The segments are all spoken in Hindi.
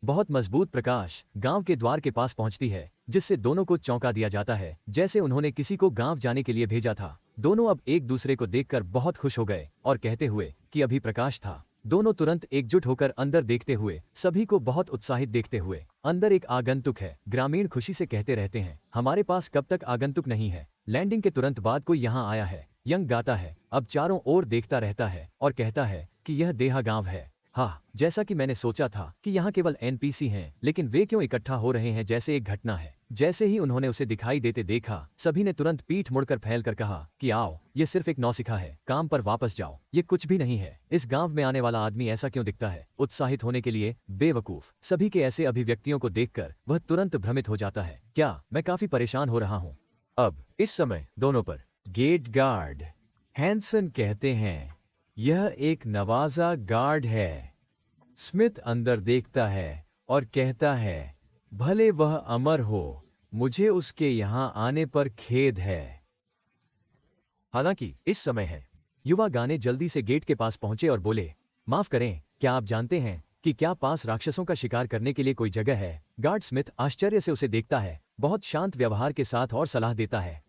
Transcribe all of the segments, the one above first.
बहुत मजबूत प्रकाश गांव के द्वार के पास पहुंचती है, जिससे दोनों को चौंका दिया जाता है, जैसे उन्होंने किसी को गांव जाने के लिए भेजा था। दोनों अब एक दूसरे को देखकर बहुत खुश हो गए और कहते हुए कि अभी प्रकाश था। दोनों तुरंत एकजुट होकर अंदर देखते हुए सभी को बहुत उत्साहित देखते हुए, अंदर एक आगंतुक है। ग्रामीण खुशी से कहते रहते हैं, हमारे पास कब तक आगंतुक नहीं है। लैंडिंग के तुरंत बाद कोई यहाँ आया है। यंग गाता है, अब चारों ओर देखता रहता है और कहता है कि यह देहा गांव है। हाँ, जैसा कि मैंने सोचा था कि यहाँ केवल एनपीसी हैं, लेकिन वे क्यों इकट्ठा हो रहे हैं जैसे एक घटना है। जैसे ही उन्होंने उसे दिखाई देते देखा, सभी ने तुरंत पीठ मुड़कर फैलकर कहा कि आओ, ये सिर्फ एक नौसिखा है, काम पर वापस जाओ, ये कुछ भी नहीं है। इस गांव में आने वाला आदमी ऐसा क्यों दिखता है? उत्साहित होने के लिए बेवकूफ। सभी के ऐसे अभिव्यक्तियों को देखकर वह तुरंत भ्रमित हो जाता है। क्या मैं काफी परेशान हो रहा हूँ? अब इस समय दोनों पर गेट गार्ड हैंसन कहते हैं, यह एक नवाजा गार्ड है। स्मिथ अंदर देखता है और कहता है, भले वह अमर हो, मुझे उसके यहां आने पर खेद है। हालांकि इस समय है। युवा गाने जल्दी से गेट के पास पहुंचे और बोले, माफ करें, क्या आप जानते हैं कि क्या पास राक्षसों का शिकार करने के लिए कोई जगह है? गार्ड स्मिथ आश्चर्य से उसे देखता है, बहुत शांत व्यवहार के साथ, और सलाह देता है,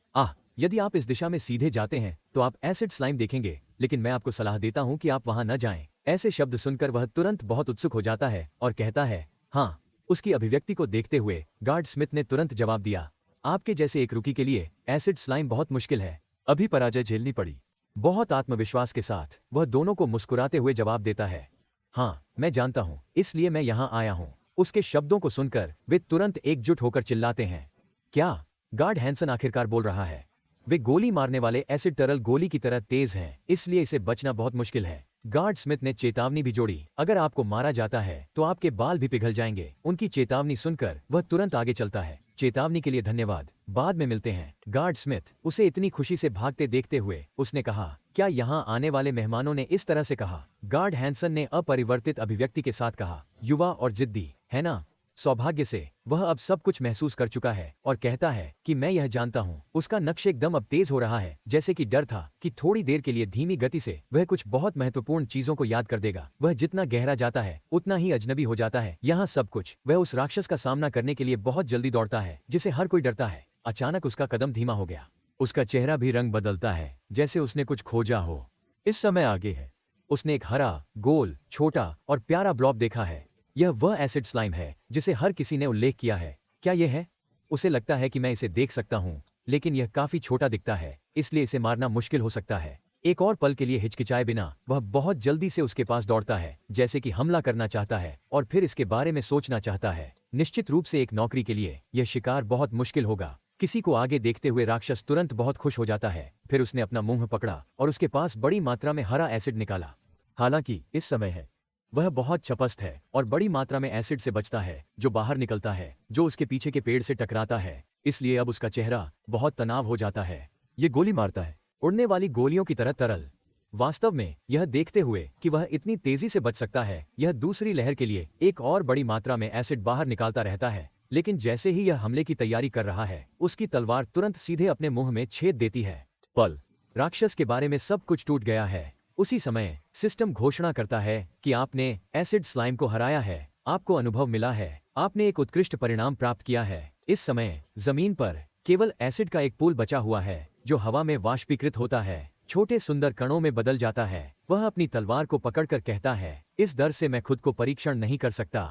यदि आप इस दिशा में सीधे जाते हैं तो आप एसिड स्लाइम देखेंगे, लेकिन मैं आपको सलाह देता हूं कि आप वहां न जाएं। ऐसे शब्द सुनकर वह तुरंत बहुत उत्सुक हो जाता है और कहता है, हाँ। उसकी अभिव्यक्ति को देखते हुए गार्ड स्मिथ ने तुरंत जवाब दिया, आपके जैसे एक रुकी के लिए एसिड स्लाइम बहुत मुश्किल है, अभी पराजय झेलनी पड़ी। बहुत आत्मविश्वास के साथ वह दोनों को मुस्कुराते हुए जवाब देता है, हाँ मैं जानता हूं, इसलिए मैं यहां आया हूं। उसके शब्दों को सुनकर वे तुरंत एकजुट होकर चिल्लाते हैं, क्या? गार्ड हैंसन आखिरकार बोल रहा है। वे गोली मारने वाले एसिड तरल गोली की तरह तेज हैं, इसलिए इसे बचना बहुत मुश्किल है। गार्ड स्मिथ ने चेतावनी भी जोड़ी, अगर आपको मारा जाता है तो आपके बाल भी पिघल जाएंगे। उनकी चेतावनी सुनकर वह तुरंत आगे चलता है। चेतावनी के लिए धन्यवाद, बाद में मिलते हैं। गार्ड स्मिथ उसे इतनी खुशी से भागते देखते हुए उसने कहा, क्या यहाँ आने वाले मेहमानों ने इस तरह से कहा? गार्ड हैंसन ने अपरिवर्तित अभिव्यक्ति के साथ कहा, युवा और जिद्दी है ना? सौभाग्य से वह अब सब कुछ महसूस कर चुका है और कहता है कि मैं यह जानता हूँ। उसका नक्श एकदम अब तेज हो रहा है, जैसे कि डर था कि थोड़ी देर के लिए धीमी गति से वह कुछ बहुत महत्वपूर्ण चीजों को याद कर देगा। वह जितना गहरा जाता है उतना ही अजनबी हो जाता है। यहाँ सब कुछ वह उस राक्षस का सामना करने के लिए बहुत जल्दी दौड़ता है जिसे हर कोई डरता है। अचानक उसका कदम धीमा हो गया। उसका चेहरा भी रंग बदलता है, जैसे उसने कुछ खोजा हो। इस समय आगे है। उसने एक हरा, गोल, छोटा और प्यारा ब्लॉब देखा है। यह वह एसिड स्लाइम है जिसे हर किसी ने उल्लेख किया है। क्या यह है? उसे लगता है कि मैं इसे देख सकता हूं, लेकिन यह काफी छोटा दिखता है, इसलिए इसे मारना मुश्किल हो सकता है। एक और पल के लिए हिचकिचाए बिना वह बहुत जल्दी से उसके पास दौड़ता है, जैसे कि हमला करना चाहता है और फिर इसके बारे में सोचना चाहता है। निश्चित रूप से एक नौकरी के लिए यह शिकार बहुत मुश्किल होगा। किसी को आगे देखते हुए राक्षस तुरंत बहुत खुश हो जाता है। फिर उसने अपना मुंह पकड़ा और उसके पास बड़ी मात्रा में हरा एसिड निकाला। हालांकि इस समय है। वह बहुत चपस्त है और बड़ी मात्रा में एसिड से बचता है जो बाहर निकलता है, जो उसके पीछे के पेड़ से टकराता है। इसलिए अब उसका चेहरा बहुत तनाव हो जाता है। ये गोली मारता है, उड़ने वाली गोलियों की तरह तरल। वास्तव में यह देखते हुए कि वह इतनी तेजी से बच सकता है, यह दूसरी लहर के लिए एक और बड़ी मात्रा में एसिड बाहर निकालता रहता है। लेकिन जैसे ही यह हमले की तैयारी कर रहा है, उसकी तलवार तुरंत सीधे अपने मुंह में छेद देती है। पल, राक्षस के बारे में सब कुछ टूट गया है। उसी समय सिस्टम घोषणा करता है कि आपने एसिड स्लाइम को हराया है, आपको अनुभव मिला है, आपने एक उत्कृष्ट परिणाम प्राप्त किया है। इस समय जमीन पर केवल एसिड का एक पूल बचा हुआ है जो हवा में वाष्पीकृत होता है, छोटे सुंदर कणों में बदल जाता है। वह अपनी तलवार को पकड़कर कहता है, इस डर से मैं खुद को परीक्षण नहीं कर सकता।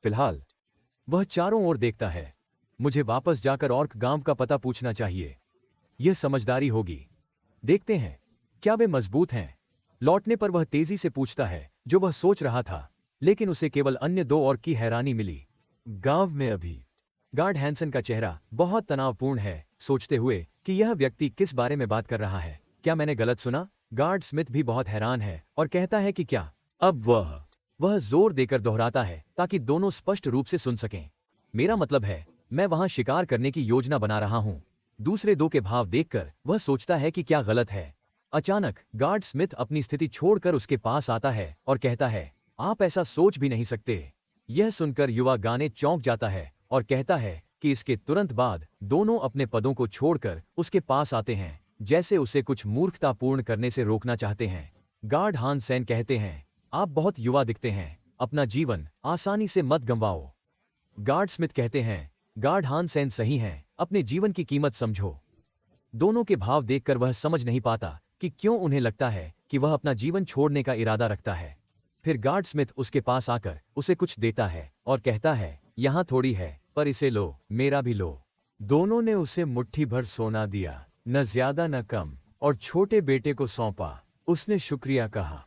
फिलहाल वह चारों ओर देखता है। मुझे वापस जाकर ऑर्क गांव का पता पूछना चाहिए। यह समझदारी होगी। देखते हैं क्या वे मजबूत हैं। लौटने पर वह तेजी से पूछता है जो वह सोच रहा था, लेकिन उसे केवल अन्य दो और की हैरानी मिली। गांव में अभी। गार्ड हैंसन का चेहरा बहुत तनावपूर्ण है, सोचते हुए कि यह व्यक्ति किस बारे में बात कर रहा है। क्या मैंने गलत सुना? गार्ड स्मिथ भी बहुत हैरान है और कहता है कि क्या? अब वह जोर देकर दोहराता है ताकि दोनों स्पष्ट रूप से सुन सकें। मेरा मतलब है, मैं वहां शिकार करने की योजना बना रहा हूं। दूसरे दो के भाव देखकर वह सोचता है कि क्या गलत है। अचानक गार्ड स्मिथ अपनी स्थिति छोड़कर उसके पास आता है और कहता है, आप ऐसा सोच भी नहीं सकते। यह सुनकर युवा गाने चौंक जाता है और कहता है कि इसके तुरंत बाद दोनों अपने पदों को छोड़कर उसके पास आते हैं, जैसे उसे कुछ मूर्खतापूर्ण करने से रोकना चाहते हैं। गार्ड हान सेन कहते हैं, आप बहुत युवा दिखते हैं, अपना जीवन आसानी से मत गंवाओ। गार्ड स्मिथ कहते हैं, गार्ड हानसेन सही हैं, अपने जीवन की कीमत समझो। दोनों के भाव देखकर वह समझ नहीं पाता कि क्यों उन्हें लगता है कि वह अपना जीवन छोड़ने का इरादा रखता है। फिर गार्ड स्मिथ उसके पास आकर उसे कुछ देता है और कहता है, यहाँ थोड़ी है, पर इसे लो, मेरा भी लो। दोनों ने उसे मुट्ठी भर सोना दिया, न ज्यादा न कम, और छोटे बेटे को सौंपा। उसने शुक्रिया कहा।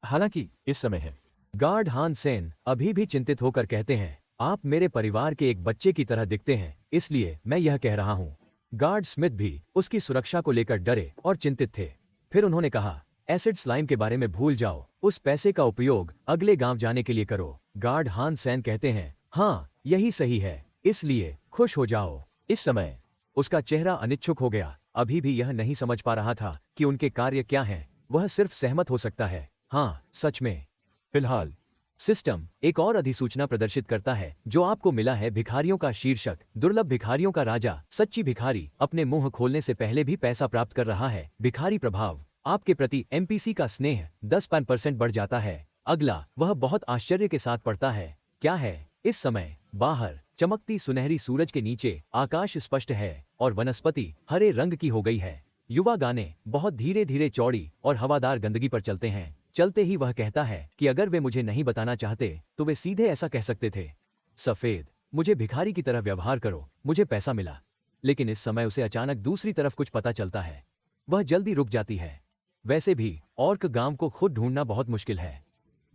हालांकि इस समय है। गार्ड हानसेन अभी भी चिंतित होकर कहते हैं, आप मेरे परिवार के एक बच्चे की तरह दिखते हैं, इसलिए मैं यह कह रहा हूं। गार्ड स्मिथ भी उसकी सुरक्षा को लेकर डरे और चिंतित थे। फिर उन्होंने कहा, एसिड स्लाइम के बारे में भूल जाओ, उस पैसे का उपयोग अगले गांव जाने के लिए करो। गार्ड हानसेन कहते हैं, हाँ यही सही है, इसलिए खुश हो जाओ। इस समय उसका चेहरा अनिच्छुक हो गया। अभी भी यह नहीं समझ पा रहा था कि उनके कार्य क्या हैं। वह सिर्फ सहमत हो सकता है, हाँ सच में। फिलहाल सिस्टम एक और अधिसूचना प्रदर्शित करता है जो आपको मिला है। भिखारियों का शीर्षक, दुर्लभ भिखारियों का राजा। सच्ची भिखारी अपने मुंह खोलने से पहले भी पैसा प्राप्त कर रहा है। भिखारी प्रभाव, आपके प्रति एमपीसी का स्नेह 10% बढ़ जाता है। अगला वह बहुत आश्चर्य के साथ पढ़ता है, क्या है? इस समय बाहर चमकती सुनहरी सूरज के नीचे आकाश स्पष्ट है और वनस्पति हरे रंग की हो गई है। युवा गाने बहुत धीरे धीरे चौड़ी और हवादार गंदगी पर चलते हैं। चलते ही वह कहता है कि अगर वे मुझे नहीं बताना चाहते तो वे सीधे ऐसा कह सकते थे, सफेद, मुझे भिखारी की तरह व्यवहार करो, मुझे पैसा मिला। लेकिन इस समय उसे अचानक दूसरी तरफ कुछ पता चलता है। वह जल्दी रुक जाती है। वैसे भी ऑर्क गांव को खुद ढूंढना बहुत मुश्किल है।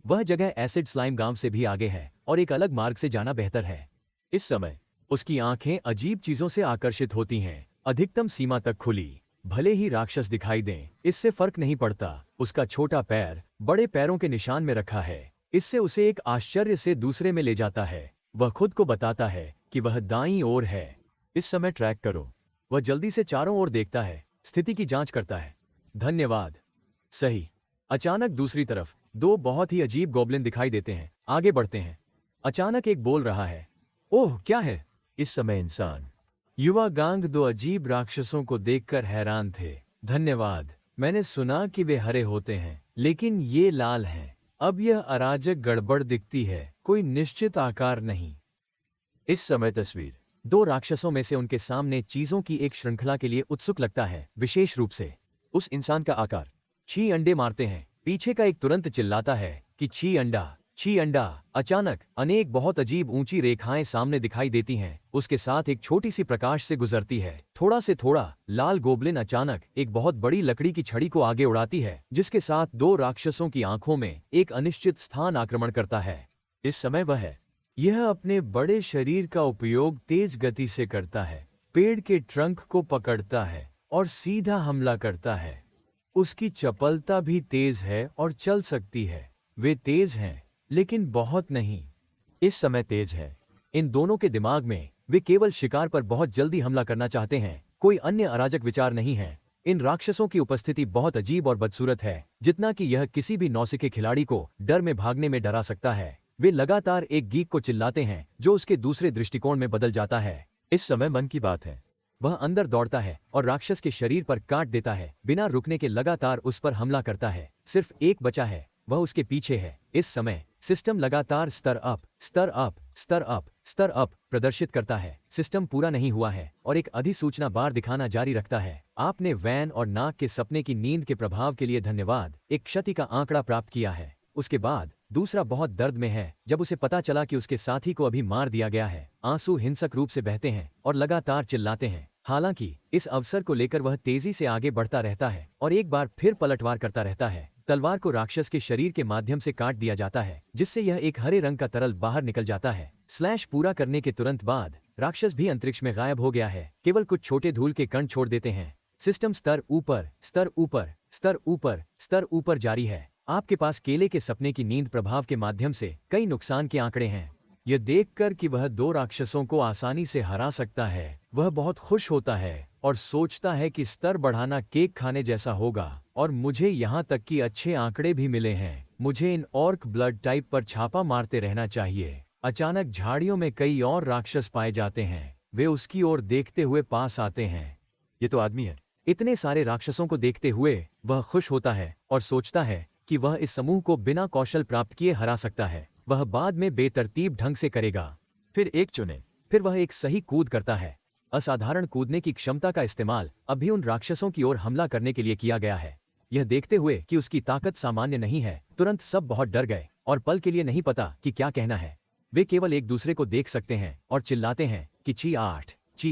वह जगह एसिड स्लाइम गांव से भी आगे है और एक अलग मार्ग से जाना बेहतर है। इस समय उसकी आंखें अजीब चीजों से आकर्षित होती हैं, अधिकतम सीमा तक खुली। भले ही राक्षस दिखाई दें, इससे फर्क नहीं पड़ता। उसका छोटा पैर बड़े पैरों के निशान में रखा है। इससे उसे एक आश्चर्य से दूसरे में ले जाता है। वह खुद को बताता है कि वह दाईं ओर है। इस समय ट्रैक करो। वह जल्दी से चारों ओर देखता है, स्थिति की जांच करता है। धन्यवाद। सही। अचानक दूसरी तरफ दो बहुत ही अजीब गॉब्लिन दिखाई देते हैं। आगे बढ़ते हैं। अचानक एक बोल रहा है, ओह क्या है? इस समय इंसान। युवा गांग दो अजीब राक्षसों को देखकर हैरान थे। धन्यवाद। मैंने सुना कि वे हरे होते हैं, लेकिन ये लाल हैं। अब यह अराजक गड़बड़ दिखती है, कोई निश्चित आकार नहीं। इस समय तस्वीर दो राक्षसों में से उनके सामने चीजों की एक श्रृंखला के लिए उत्सुक लगता है, विशेष रूप से उस इंसान का आकार। छी अंडे मारते हैं। पीछे का एक तुरंत चिल्लाता है कि छी अंडा, छी अंडा। अचानक अनेक बहुत अजीब ऊंची रेखाएं सामने दिखाई देती हैं। उसके साथ एक छोटी सी प्रकाश से गुजरती है। थोड़ा से थोड़ा लाल गोब्लिन अचानक एक बहुत बड़ी लकड़ी की छड़ी को आगे उड़ाती है, जिसके साथ दो राक्षसों की आंखों में एक अनिश्चित स्थान आक्रमण करता है। इस समय वह है। यह अपने बड़े शरीर का उपयोग तेज गति से करता है, पेड़ के ट्रंक को पकड़ता है और सीधा हमला करता है। उसकी चपलता भी तेज है और चल सकती है। वे तेज हैं, लेकिन बहुत नहीं। इस समय तेज है। इन दोनों के दिमाग में वे केवल शिकार पर बहुत जल्दी हमला करना चाहते हैं, कोई अन्य अराजक विचार नहीं है। इन राक्षसों की उपस्थिति बहुत अजीब और बदसूरत है, जितना कि यह किसी भी नौसिखे खिलाड़ी को डर में भागने में डरा सकता है। वे लगातार एक गीक को चिल्लाते हैं जो उसके दूसरे दृष्टिकोण में बदल जाता है। इस समय मन की बात है। वह अंदर दौड़ता है और राक्षस के शरीर पर काट देता है, बिना रुकने के लगातार उस पर हमला करता है। सिर्फ एक बचा है, वह उसके पीछे है। इस समय सिस्टम लगातार स्तर अप, स्तर अप, स्तर अप, स्तर अप प्रदर्शित करता है। सिस्टम पूरा नहीं हुआ है और एक अधिसूचना बार दिखाना जारी रखता है। आपने वैन और नाक के सपने की नींद के प्रभाव के लिए धन्यवाद, एक क्षति का आंकड़ा प्राप्त किया है। उसके बाद दूसरा बहुत दर्द में है जब उसे पता चला कि उसके साथी को अभी मार दिया गया है। आंसू हिंसक रूप से बहते हैं और लगातार चिल्लाते हैं। हालांकि इस अवसर को लेकर वह तेजी से आगे बढ़ता रहता है और एक बार फिर पलटवार करता रहता है। तलवार को राक्षस के शरीर के माध्यम से काट दिया जाता है, जिससे यह एक हरे रंग का तरल बाहर निकल जाता है। स्लैश पूरा करने के तुरंत बाद राक्षस भी अंतरिक्ष में गायब हो गया है। केवल कुछ छोटे धूल के कण छोड़ देते हैं। सिस्टम स्तर ऊपर, स्तर ऊपर, स्तर ऊपर, स्तर ऊपर जारी है। आपके पास केले के सपने की नींद प्रभाव के माध्यम से कई नुकसान के आंकड़े हैं। यह देखकर कि वह दो राक्षसों को आसानी से हरा सकता है, वह बहुत खुश होता है और सोचता है कि स्तर बढ़ाना केक खाने जैसा होगा और मुझे यहाँ तक कि अच्छे आंकड़े भी मिले हैं। मुझे इन ऑर्क ब्लड टाइप पर छापा मारते रहना चाहिए। अचानक झाड़ियों में कई और राक्षस पाए जाते हैं। वे उसकी ओर देखते हुए पास आते हैं। ये तो आदमी है। इतने सारे राक्षसों को देखते हुए वह खुश होता है और सोचता है कि वह इस समूह को बिना कौशल प्राप्त किए हरा सकता है। वह बाद में बेतरतीब ढंग से करेगा। फिर एक चुने। फिर वह एक सही कूद करता है। असाधारण कूदने की क्षमता का इस्तेमाल अभी उन राक्षसों की ओर हमला करने के लिए किया गया है। यह देखते हुए कि उसकी ताकत सामान्य नहीं है, तुरंत सब बहुत डर गए और पल के लिए नहीं पता कि क्या कहना है। वे केवल एक दूसरे को देख सकते हैं और चिल्लाते हैं कि ची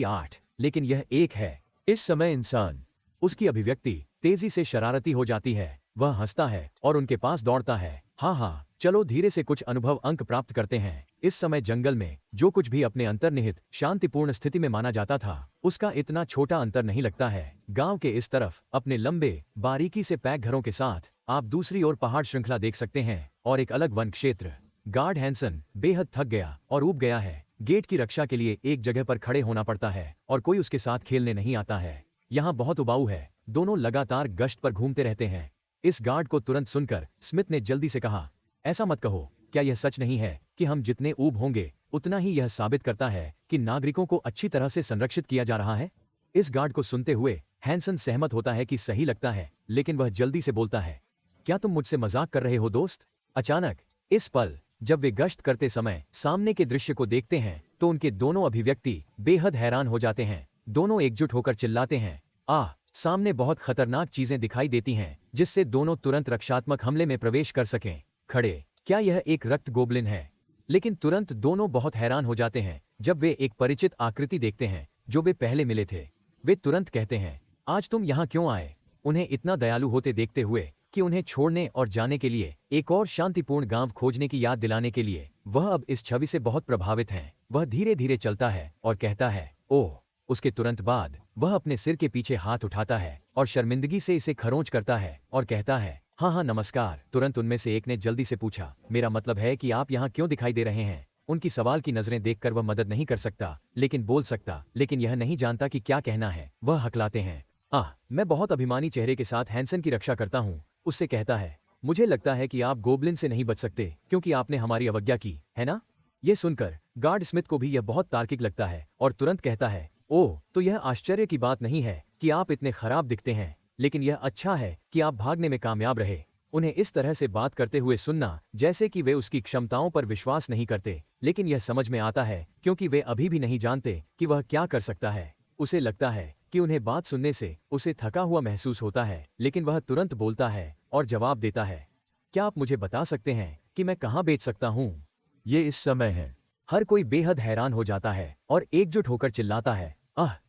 आठ, लेकिन यह एक है। इस समय इंसान, उसकी अभिव्यक्ति तेजी से शरारती हो जाती है। वह हंसता है और उनके पास दौड़ता है। हाँ, चलो धीरे से कुछ अनुभव अंक प्राप्त करते हैं। इस समय जंगल में जो कुछ भी अपने अंतर्निहित शांतिपूर्ण स्थिति में माना जाता था, उसका इतना छोटा अंतर नहीं लगता है। गांव के इस तरफ अपने लंबे बारीकी से पैक घरों के साथ आप दूसरी ओर पहाड़ श्रृंखला देख सकते हैं और एक अलग वन क्षेत्र। गार्ड हैंसन बेहद थक गया और ऊब गया है। गेट की रक्षा के लिए एक जगह पर खड़े होना पड़ता है और कोई उसके साथ खेलने नहीं आता है। यहाँ बहुत उबाऊ है। दोनों लगातार गश्त पर घूमते रहते हैं। इस गार्ड को तुरंत सुनकर स्मिथ ने जल्दी से कहा, ऐसा मत कहो। क्या यह सच नहीं है कि हम जितने ऊब होंगे उतना ही यह साबित करता है कि नागरिकों को अच्छी तरह से संरक्षित किया जा रहा है? इस गार्ड को सुनते हुए हैंसन सहमत होता है कि सही लगता है, लेकिन वह जल्दी से बोलता है, क्या तुम मुझसे मजाक कर रहे हो दोस्त? अचानक इस पल जब वे गश्त करते समय सामने के दृश्य को देखते हैं तो उनके दोनों अभिव्यक्ति बेहद हैरान हो जाते हैं। दोनों एकजुट होकर चिल्लाते हैं, आह! सामने बहुत खतरनाक चीजें दिखाई देती हैं जिससे दोनों तुरंत रक्षात्मक हमले में प्रवेश कर सकें। खड़े, क्या यह एक रक्त गोब्लिन है? लेकिन तुरंत दोनों बहुत हैरान हो जाते हैं जब वे एक परिचित आकृति देखते हैं जो वे पहले मिले थे। वे तुरंत कहते हैं, आज तुम यहाँ क्यों आए? उन्हें इतना दयालु होते देखते हुए कि उन्हें छोड़ने और जाने के लिए, एक और शांतिपूर्ण गांव खोजने की याद दिलाने के लिए, वह अब इस छवि से बहुत प्रभावित हैं। वह धीरे धीरे चलता है और कहता है, ओह! उसके तुरंत बाद वह अपने सिर के पीछे हाथ उठाता है और शर्मिंदगी से इसे खरोंच करता है और कहता है, हाँ नमस्कार। तुरंत उनमें से एक ने जल्दी से पूछा, मेरा मतलब है कि आप यहाँ क्यों दिखाई दे रहे हैं? उनकी सवाल की नजरें देखकर वह मदद नहीं कर सकता, लेकिन बोल सकता, लेकिन यह नहीं जानता कि क्या कहना है। वह हकलाते हैं, मैं बहुत अभिमानी चेहरे के साथ हैंसन की रक्षा करता हूँ। उससे कहता है, मुझे लगता है कि आप गोब्लिन से नहीं बच सकते क्योंकि आपने हमारी अवज्ञा की, है ना? यह सुनकर गार्ड स्मिथ को भी यह बहुत तार्किक लगता है और तुरंत कहता है, ओह, तो यह आश्चर्य की बात नहीं है कि आप इतने खराब दिखते हैं, लेकिन यह अच्छा है कि आप भागने में कामयाब रहे। उन्हें इस तरह से बात करते हुए सुनना जैसे कि वे उसकी क्षमताओं पर विश्वास नहीं करते, लेकिन यह समझ में आता है क्योंकि वे अभी भी नहीं जानते कि वह क्या कर सकता है। उसे लगता है कि उन्हें बात सुनने से उसे थका हुआ महसूस होता है, लेकिन वह तुरंत बोलता है और जवाब देता है, क्या आप मुझे बता सकते हैं कि मैं कहाँ बेच सकता हूँ? ये इस समय है। हर कोई बेहद हैरान हो जाता है और एकजुट होकर चिल्लाता है,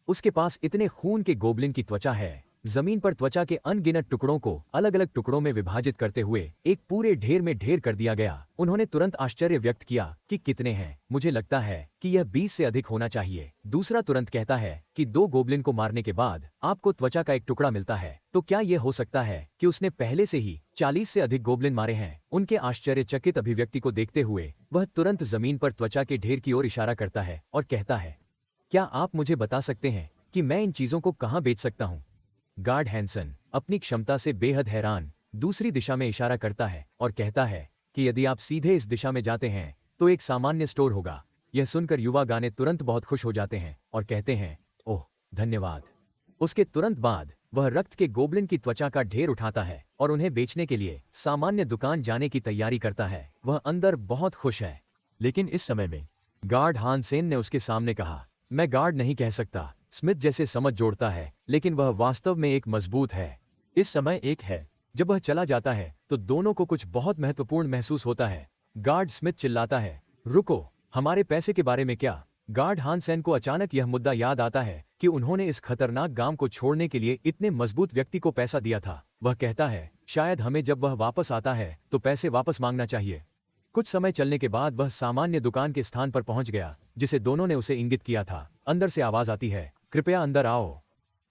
उसके पास इतने खून के गोब्लिन की त्वचा है। जमीन पर त्वचा के अनगिनत टुकड़ों को अलग अलग टुकड़ों में विभाजित करते हुए एक पूरे ढेर में ढेर कर दिया गया। उन्होंने तुरंत आश्चर्य व्यक्त किया कि कितने हैं? मुझे लगता है कि यह 20 से अधिक होना चाहिए। दूसरा तुरंत कहता है कि 2 गोब्लिन को मारने के बाद आपको त्वचा का एक टुकड़ा मिलता है, तो क्या यह हो सकता है कि उसने पहले से ही 40 से अधिक गोब्लिन मारे हैं? उनके आश्चर्यचकित अभिव्यक्ति को देखते हुए वह तुरंत जमीन पर त्वचा के ढेर की ओर इशारा करता है और कहता है, क्या आप मुझे बता सकते हैं कि मैं इन चीजों को कहाँ बेच सकता हूँ? गार्ड हैंसन अपनी क्षमता से बेहद हैरान दूसरी दिशा में इशारा करता है और कहता है कि यदि आप सीधे इस दिशा में जाते हैं तो एक सामान्य स्टोर होगा। यह सुनकर युवा गाने तुरंत बहुत खुश हो जाते हैं और कहते हैं, ओह धन्यवाद। उसके तुरंत बाद वह रक्त के गोब्लिन की त्वचा का ढेर उठाता है और उन्हें बेचने के लिए सामान्य दुकान जाने की तैयारी करता है। वह अंदर बहुत खुश है, लेकिन इस समय में गार्ड हानसेन ने उसके सामने कहा, मैं गार्ड नहीं कह सकता। स्मिथ जैसे समझ जोड़ता है, लेकिन वह वास्तव में एक मजबूत है। इस समय एक है। जब वह चला जाता है तो दोनों को कुछ बहुत महत्वपूर्ण महसूस होता है। गार्ड स्मिथ चिल्लाता है, रुको, हमारे पैसे के बारे में क्या? गार्ड हानसेन को अचानक यह मुद्दा याद आता है कि उन्होंने इस खतरनाक गांव को छोड़ने के लिए इतने मजबूत व्यक्ति को पैसा दिया था। वह कहता है, शायद हमें जब वह वापस आता है तो पैसे वापस मांगना चाहिए। कुछ समय चलने के बाद वह सामान्य दुकान के स्थान पर पहुंच गया जिसे दोनों ने उसे इंगित किया था। अंदर से आवाज आती है, कृपया अंदर आओ।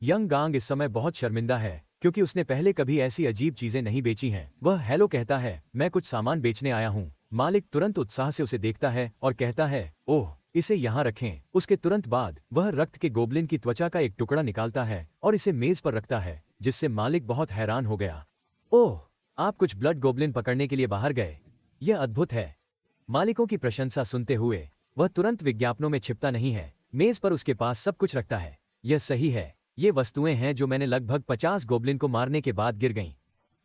यंग गांग इस समय बहुत शर्मिंदा है क्योंकि उसने पहले कभी ऐसी अजीब चीजें नहीं बेची हैं। वह हेलो कहता है, मैं कुछ सामान बेचने आया हूँ। मालिक तुरंत उत्साह से उसे देखता है और कहता है, ओह, इसे यहाँ रखें। उसके तुरंत बाद वह रक्त के गोब्लिन की त्वचा का एक टुकड़ा निकालता है और इसे मेज पर रखता है, जिससे मालिक बहुत हैरान हो गया। ओह, आप कुछ ब्लड गोब्लिन पकड़ने के लिए बाहर गए? यह अद्भुत है। मालिकों की प्रशंसा सुनते हुए वह तुरंत विज्ञापनों में छिपता नहीं है। मेज पर उसके पास सब कुछ रखता है। यह सही है, ये वस्तुएं हैं जो मैंने लगभग 50 गोब्लिन को मारने के बाद गिर गईं।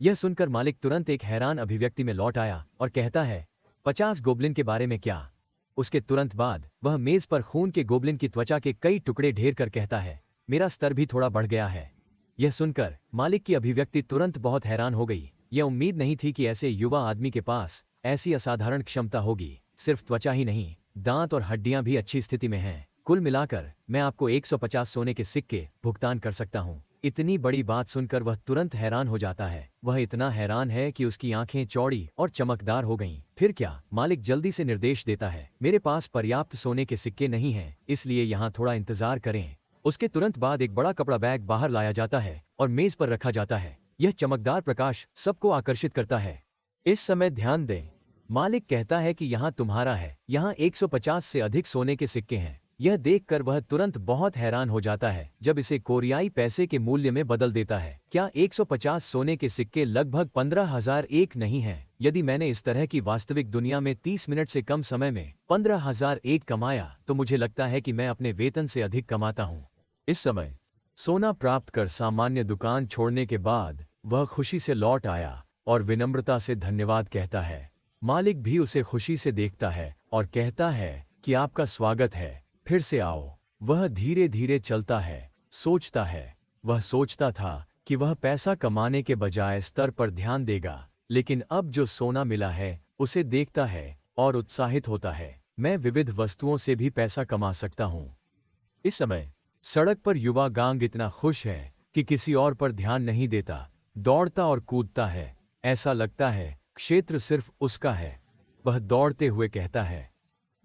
यह सुनकर मालिक तुरंत एक हैरान अभिव्यक्ति में लौट आया और कहता है, 50 गोबलिन के बारे में क्या? उसके तुरंत बाद वह मेज पर खून के गोबलिन की त्वचा के कई टुकड़े ढेर कर कहता है, मेरा स्तर भी थोड़ा बढ़ गया है। यह सुनकर मालिक की अभिव्यक्ति तुरंत बहुत हैरान हो गई। यह उम्मीद नहीं थी कि ऐसे युवा आदमी के पास ऐसी असाधारण क्षमता होगी। सिर्फ त्वचा ही नहीं, दांत और हड्डियां भी अच्छी स्थिति में हैं। कुल मिलाकर मैं आपको 150 सोने के सिक्के भुगतान कर सकता हूं। इतनी बड़ी बात सुनकर वह तुरंत हैरान हो जाता है। वह इतना हैरान है कि उसकी आंखें चौड़ी और चमकदार हो गईं। फिर क्या? मालिक जल्दी से निर्देश देता है, मेरे पास पर्याप्त सोने के सिक्के नहीं हैं, इसलिए यहाँ थोड़ा इंतजार करें। उसके तुरंत बाद एक बड़ा कपड़ा बैग बाहर लाया जाता है और मेज पर रखा जाता है। यह चमकदार प्रकाश सबको आकर्षित करता है। इस समय ध्यान दें, मालिक कहता है कि यहाँ तुम्हारा है। यहाँ 150 से अधिक सोने के सिक्के हैं। यह देखकर वह तुरंत बहुत हैरान हो जाता है जब इसे कोरियाई पैसे के मूल्य में बदल देता है। क्या 150 सोने के सिक्के लगभग 15,001 नहीं हैं? यदि मैंने इस तरह की वास्तविक दुनिया में 30 मिनट से कम समय में 15,001 कमाया तो मुझे लगता है कि मैं अपने वेतन से अधिक कमाता हूँ। इस समय सोना प्राप्त कर सामान्य दुकान छोड़ने के बाद वह खुशी से लौट आया और विनम्रता से धन्यवाद कहता है। मालिक भी उसे खुशी से देखता है और कहता है कि आपका स्वागत है, फिर से आओ। वह धीरे धीरे चलता है, सोचता है। वह सोचता था कि वह पैसा कमाने के बजाय स्तर पर ध्यान देगा, लेकिन अब जो सोना मिला है उसे देखता है और उत्साहित होता है। मैं विविध वस्तुओं से भी पैसा कमा सकता हूँ। इस समय सड़क पर युवा गांग इतना खुश है कि किसी और पर ध्यान नहीं देता, दौड़ता और कूदता है। ऐसा लगता है क्षेत्र सिर्फ उसका है। वह दौड़ते हुए कहता है,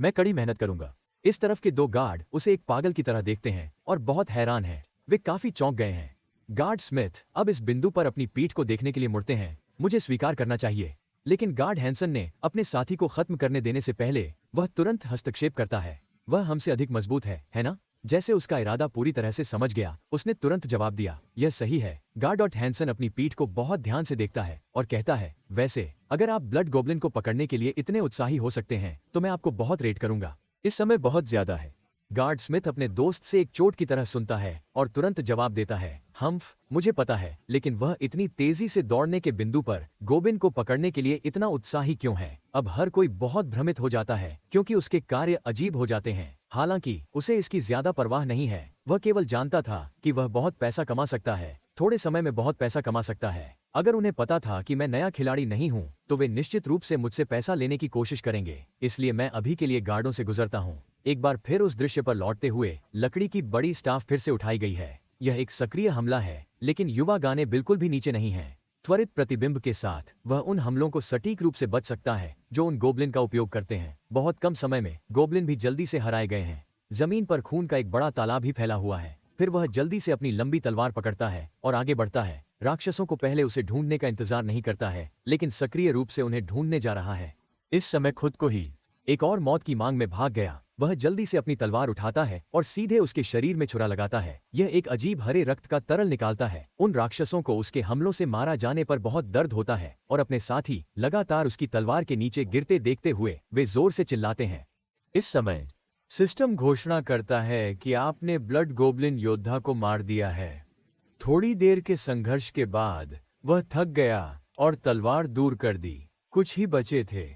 मैं कड़ी मेहनत करूंगा। इस तरफ के दो गार्ड उसे एक पागल की तरह देखते हैं और बहुत हैरान हैं। वे काफी चौंक गए हैं। गार्ड स्मिथ अब इस बिंदु पर अपनी पीठ को देखने के लिए मुड़ते हैं। मुझे स्वीकार करना चाहिए, लेकिन गार्ड हैंसन ने अपने साथी को खत्म करने देने से पहले वह तुरंत हस्तक्षेप करता है। वह हमसे अधिक मजबूत है ना? जैसे उसका इरादा पूरी तरह से समझ गया, उसने तुरंत जवाब दिया, यह सही है। गार्ड और हैंसन अपनी पीठ को बहुत ध्यान से देखता है और कहता है, वैसे अगर आप ब्लड गोब्लिन को पकड़ने के लिए इतने उत्साही हो सकते हैं तो मैं आपको बहुत रेट करूंगा। इस समय बहुत ज्यादा है। गार्ड स्मिथ अपने दोस्त से एक चोट की तरह सुनता है और तुरंत जवाब देता है, हम्फ, मुझे पता है, लेकिन वह इतनी तेजी से दौड़ने के बिंदु पर गोबिन को पकड़ने के लिए इतना उत्साही क्यों है? अब हर कोई बहुत भ्रमित हो जाता है क्योंकि उसके कार्य अजीब हो जाते हैं। हालांकि उसे इसकी ज्यादा परवाह नहीं है। वह केवल जानता था कि वह बहुत पैसा कमा सकता है, थोड़े समय में बहुत पैसा कमा सकता है। अगर उन्हें पता था कि मैं नया खिलाड़ी नहीं हूं, तो वे निश्चित रूप से मुझसे पैसा लेने की कोशिश करेंगे। इसलिए मैं अभी के लिए गार्डों से गुजरता हूं। एक बार फिर उस दृश्य पर लौटते हुए लकड़ी की बड़ी स्टाफ फिर से उठाई गई है। यह एक सक्रिय हमला है, लेकिन युवा गाने बिल्कुल भी नीचे नहीं हैं। त्वरित प्रतिबिंब के साथ वह उन हमलों को सटीक रूप से बच सकता है जो उन गोब्लिन का उपयोग करते हैं। बहुत कम समय में गोब्लिन भी जल्दी से हराए गए हैं। जमीन पर खून का एक बड़ा तालाब ही फैला हुआ है। फिर वह जल्दी से अपनी लंबी तलवार पकड़ता है और आगे बढ़ता है। राक्षसों को पहले उसे ढूंढने का इंतजार नहीं करता है, लेकिन सक्रिय रूप से उन्हें ढूंढने जा रहा है। इस समय खुद को ही एक और मौत की मांग में भाग गया। वह जल्दी से अपनी तलवार उठाता है और सीधे उसके शरीर में छुरा लगाता है। यह एक अजीब हरे रक्त का तरल निकालता है। उन राक्षसों को उसके हमलों से मारा जाने पर बहुत दर्द होता है और अपने साथी लगातार उसकी तलवार के नीचे गिरते देखते हुए वे जोर से चिल्लाते हैं। इस समय सिस्टम घोषणा करता है कि आपने ब्लड गोब्लिन योद्धा को मार दिया है। थोड़ी देर के संघर्ष के बाद वह थक गया और तलवार दूर कर दी। कुछ ही बचे थे।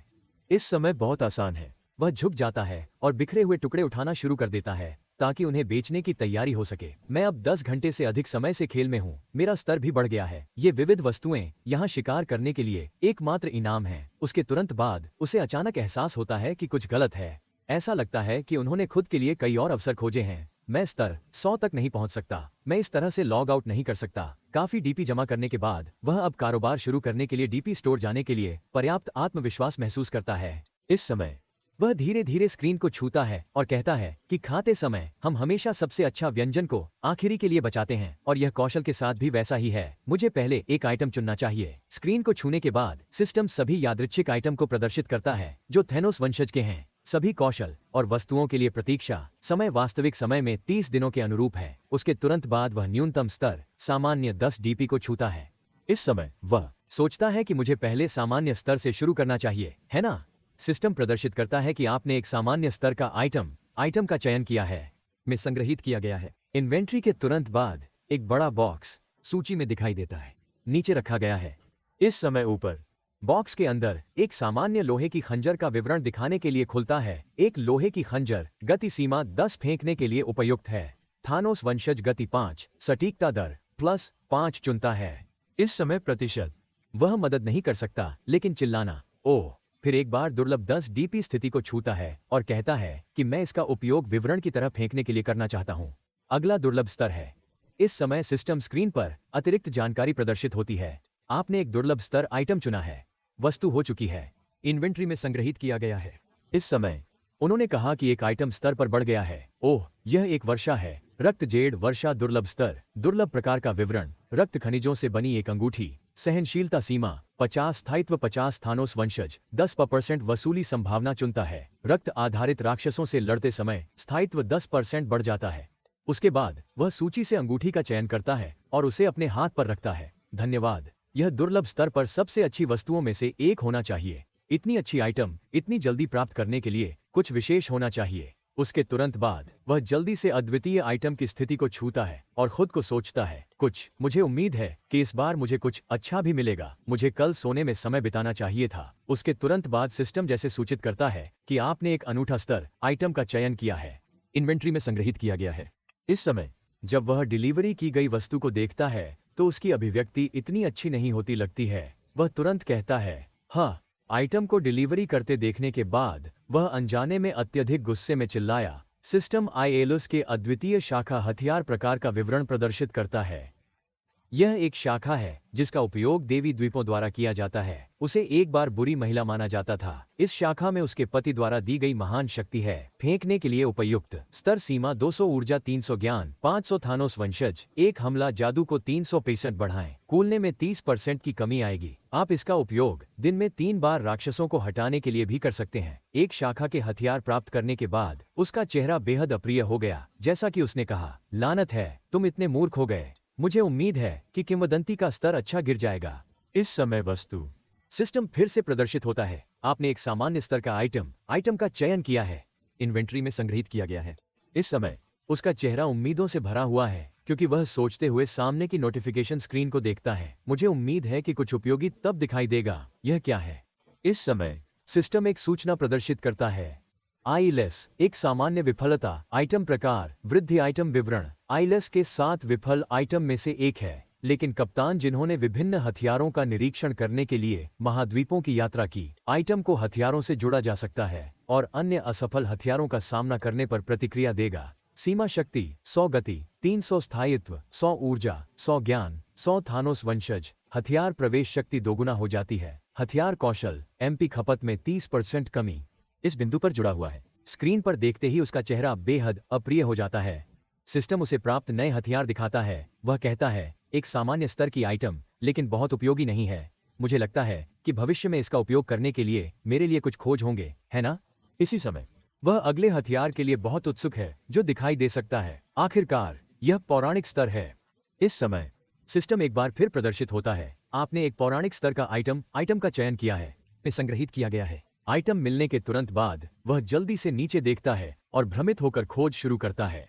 इस समय बहुत आसान है। वह झुक जाता है और बिखरे हुए टुकड़े उठाना शुरू कर देता है ताकि उन्हें बेचने की तैयारी हो सके। मैं अब 10 घंटे से अधिक समय से खेल में हूँ। मेरा स्तर भी बढ़ गया है। ये विविध वस्तुएं यहाँ शिकार करने के लिए एकमात्र इनाम है। उसके तुरंत बाद उसे अचानक एहसास होता है कि कुछ गलत है। ऐसा लगता है कि उन्होंने खुद के लिए कई और अवसर खोजे हैं। मैं स्तर 100 तक नहीं पहुंच सकता। मैं इस तरह से लॉग आउट नहीं कर सकता। काफी डीपी जमा करने के बाद वह अब कारोबार शुरू करने के लिए डीपी स्टोर जाने के लिए पर्याप्त आत्मविश्वास महसूस करता है। इस समय वह धीरे धीरे स्क्रीन को छूता है और कहता है कि खाते समय हम हमेशा सबसे अच्छा व्यंजन को आखिरी के लिए बचाते हैं और यह कौशल के साथ भी वैसा ही है। मुझे पहले एक आइटम चुनना चाहिए। स्क्रीन को छूने के बाद सिस्टम सभी यादृच्छिक आइटम को प्रदर्शित करता है जो थेनोस वंशज के हैं। सभी कौशल और वस्तुओं के लिए प्रतीक्षा समय वास्तविक समय में 30 दिनों के अनुरूप है। उसके तुरंत बाद वह न्यूनतम स्तर सामान्य 10 डीपी को छूता है। इस समय वह सोचता है कि मुझे पहले सामान्य स्तर से शुरू करना चाहिए, है ना? सिस्टम प्रदर्शित करता है कि आपने एक सामान्य स्तर का आइटम का चयन किया है, में संग्रहित किया गया है। इन्वेंट्री के तुरंत बाद एक बड़ा बॉक्स सूची में दिखाई देता है, नीचे रखा गया है। इस समय ऊपर बॉक्स के अंदर एक सामान्य लोहे की खंजर का विवरण दिखाने के लिए खुलता है। एक लोहे की खंजर गति सीमा 10 फेंकने के लिए उपयुक्त है। थानोस वंशज गति 5, सटीकता दर +5 चुनता है। इस समय प्रतिशत वह मदद नहीं कर सकता, लेकिन चिल्लाना ओह फिर एक बार दुर्लभ 10 डीपी स्थिति को छूता है और कहता है कि मैं इसका उपयोग विवरण की तरह फेंकने के लिए करना चाहता हूं। अगला दुर्लभ स्तर है। इस समय सिस्टम स्क्रीन पर अतिरिक्त जानकारी प्रदर्शित होती है। आपने एक दुर्लभ स्तर आइटम चुना है। वस्तु हो चुकी है, इन्वेंट्री में संग्रहित किया गया है। इस समय उन्होंने कहा कि एक आइटम स्तर पर बढ़ गया है। ओह यह एक वर्षा है। रक्त जेड वर्षा दुर्लभ स्तर, दुर्लभ प्रकार का विवरण, रक्त खनिजों से बनी एक अंगूठी, सहनशीलता सीमा 50, स्थायित्व 50, थानोस वंशज 10% वसूली संभावना चुनता है। रक्त आधारित राक्षसों से लड़ते समय स्थायित्व 10% बढ़ जाता है। उसके बाद वह सूची से अंगूठी का चयन करता है और उसे अपने हाथ पर रखता है। धन्यवाद, यह दुर्लभ स्तर पर सबसे अच्छी वस्तुओं में से एक होना चाहिए। इतनी अच्छी आइटम इतनी जल्दी प्राप्त करने के लिए कुछ विशेष होना चाहिए। उसके तुरंत बाद वह जल्दी से अद्वितीय आइटम की स्थिति को छूता है और खुद को सोचता है, मुझे उम्मीद है कि इस बार मुझे कुछ अच्छा भी मिलेगा। मुझे कल सोने में समय बिताना चाहिए था। उसके तुरंत बाद सिस्टम जैसे सूचित करता है कि आपने एक अनूठा स्तर आइटम का चयन किया है, इन्वेंट्री में संग्रहित किया गया है। इस समय जब वह डिलीवरी की गई वस्तु को देखता है तो उसकी अभिव्यक्ति इतनी अच्छी नहीं होती लगती है। वह तुरंत कहता है हाँ। आइटम को डिलीवरी करते देखने के बाद वह अनजाने में अत्यधिक गुस्से में चिल्लाया। सिस्टम आईएलएस के अद्वितीय शाखा हथियार प्रकार का विवरण प्रदर्शित करता है। यह एक शाखा है जिसका उपयोग देवी द्वीपों द्वारा किया जाता है। उसे एक बार बुरी महिला माना जाता था। इस शाखा में उसके पति द्वारा दी गई महान शक्ति है। फेंकने के लिए उपयुक्त स्तर सीमा 200, ऊर्जा 300, ज्ञान 500, थानोस वंशज 1, हमला जादू को 365 बढ़ाएं। कूलने में 30% की कमी आएगी। आप इसका उपयोग दिन में 3 बार राक्षसों को हटाने के लिए भी कर सकते हैं। एक शाखा के हथियार प्राप्त करने के बाद उसका चेहरा बेहद अप्रिय हो गया। जैसा कि उसने कहा, लानत है, तुम इतने मूर्ख हो गए। मुझे उम्मीद है कि किंवदंती का स्तर अच्छा गिर जाएगा। इस समय वस्तु सिस्टम फिर से प्रदर्शित होता है। आपने एक सामान्य स्तर का आइटम का चयन किया है, इन्वेंट्री में संग्रहित किया गया है। इस समय उसका चेहरा उम्मीदों से भरा हुआ है क्योंकि वह सोचते हुए सामने की नोटिफिकेशन स्क्रीन को देखता है। मुझे उम्मीद है कि कुछ उपयोगी तब दिखाई देगा। यह क्या है? इस समय सिस्टम एक सूचना प्रदर्शित करता है। आईएलएस एक सामान्य विफलता आइटम प्रकार, वृद्धि आइटम विवरण आईएलएस के 7 विफल आइटम में से एक है, लेकिन कप्तान जिन्होंने विभिन्न हथियारों का निरीक्षण करने के लिए महाद्वीपों की यात्रा की, आइटम को हथियारों से जोड़ा जा सकता है और अन्य असफल हथियारों का सामना करने पर प्रतिक्रिया देगा। सीमा शक्ति 100, गति 300, स्थायित्व 100, ऊर्जा 100, ज्ञान 100, थानोस वंशज हथियार प्रवेश शक्ति दोगुना हो जाती है। हथियार कौशल एमपी खपत में 30% कमी इस बिंदु पर जुड़ा हुआ है। स्क्रीन पर देखते ही उसका चेहरा बेहद अप्रिय हो जाता है। सिस्टम उसे प्राप्त नए हथियार दिखाता है। वह कहता है, एक सामान्य स्तर की आइटम, लेकिन बहुत उपयोगी नहीं है। मुझे लगता है कि भविष्य में इसका उपयोग करने के लिए मेरे लिए कुछ खोज होंगे, है ना? इसी समय वह अगले हथियार के लिए बहुत उत्सुक है जो दिखाई दे सकता है। आखिरकार यह पौराणिक स्तर है। इस समय सिस्टम एक बार फिर प्रदर्शित होता है। आपने एक पौराणिक स्तर का आइटम का चयन किया है, संग्रहित किया गया है। आइटम मिलने के तुरंत बाद वह जल्दी से नीचे देखता है और भ्रमित होकर खोज शुरू करता है।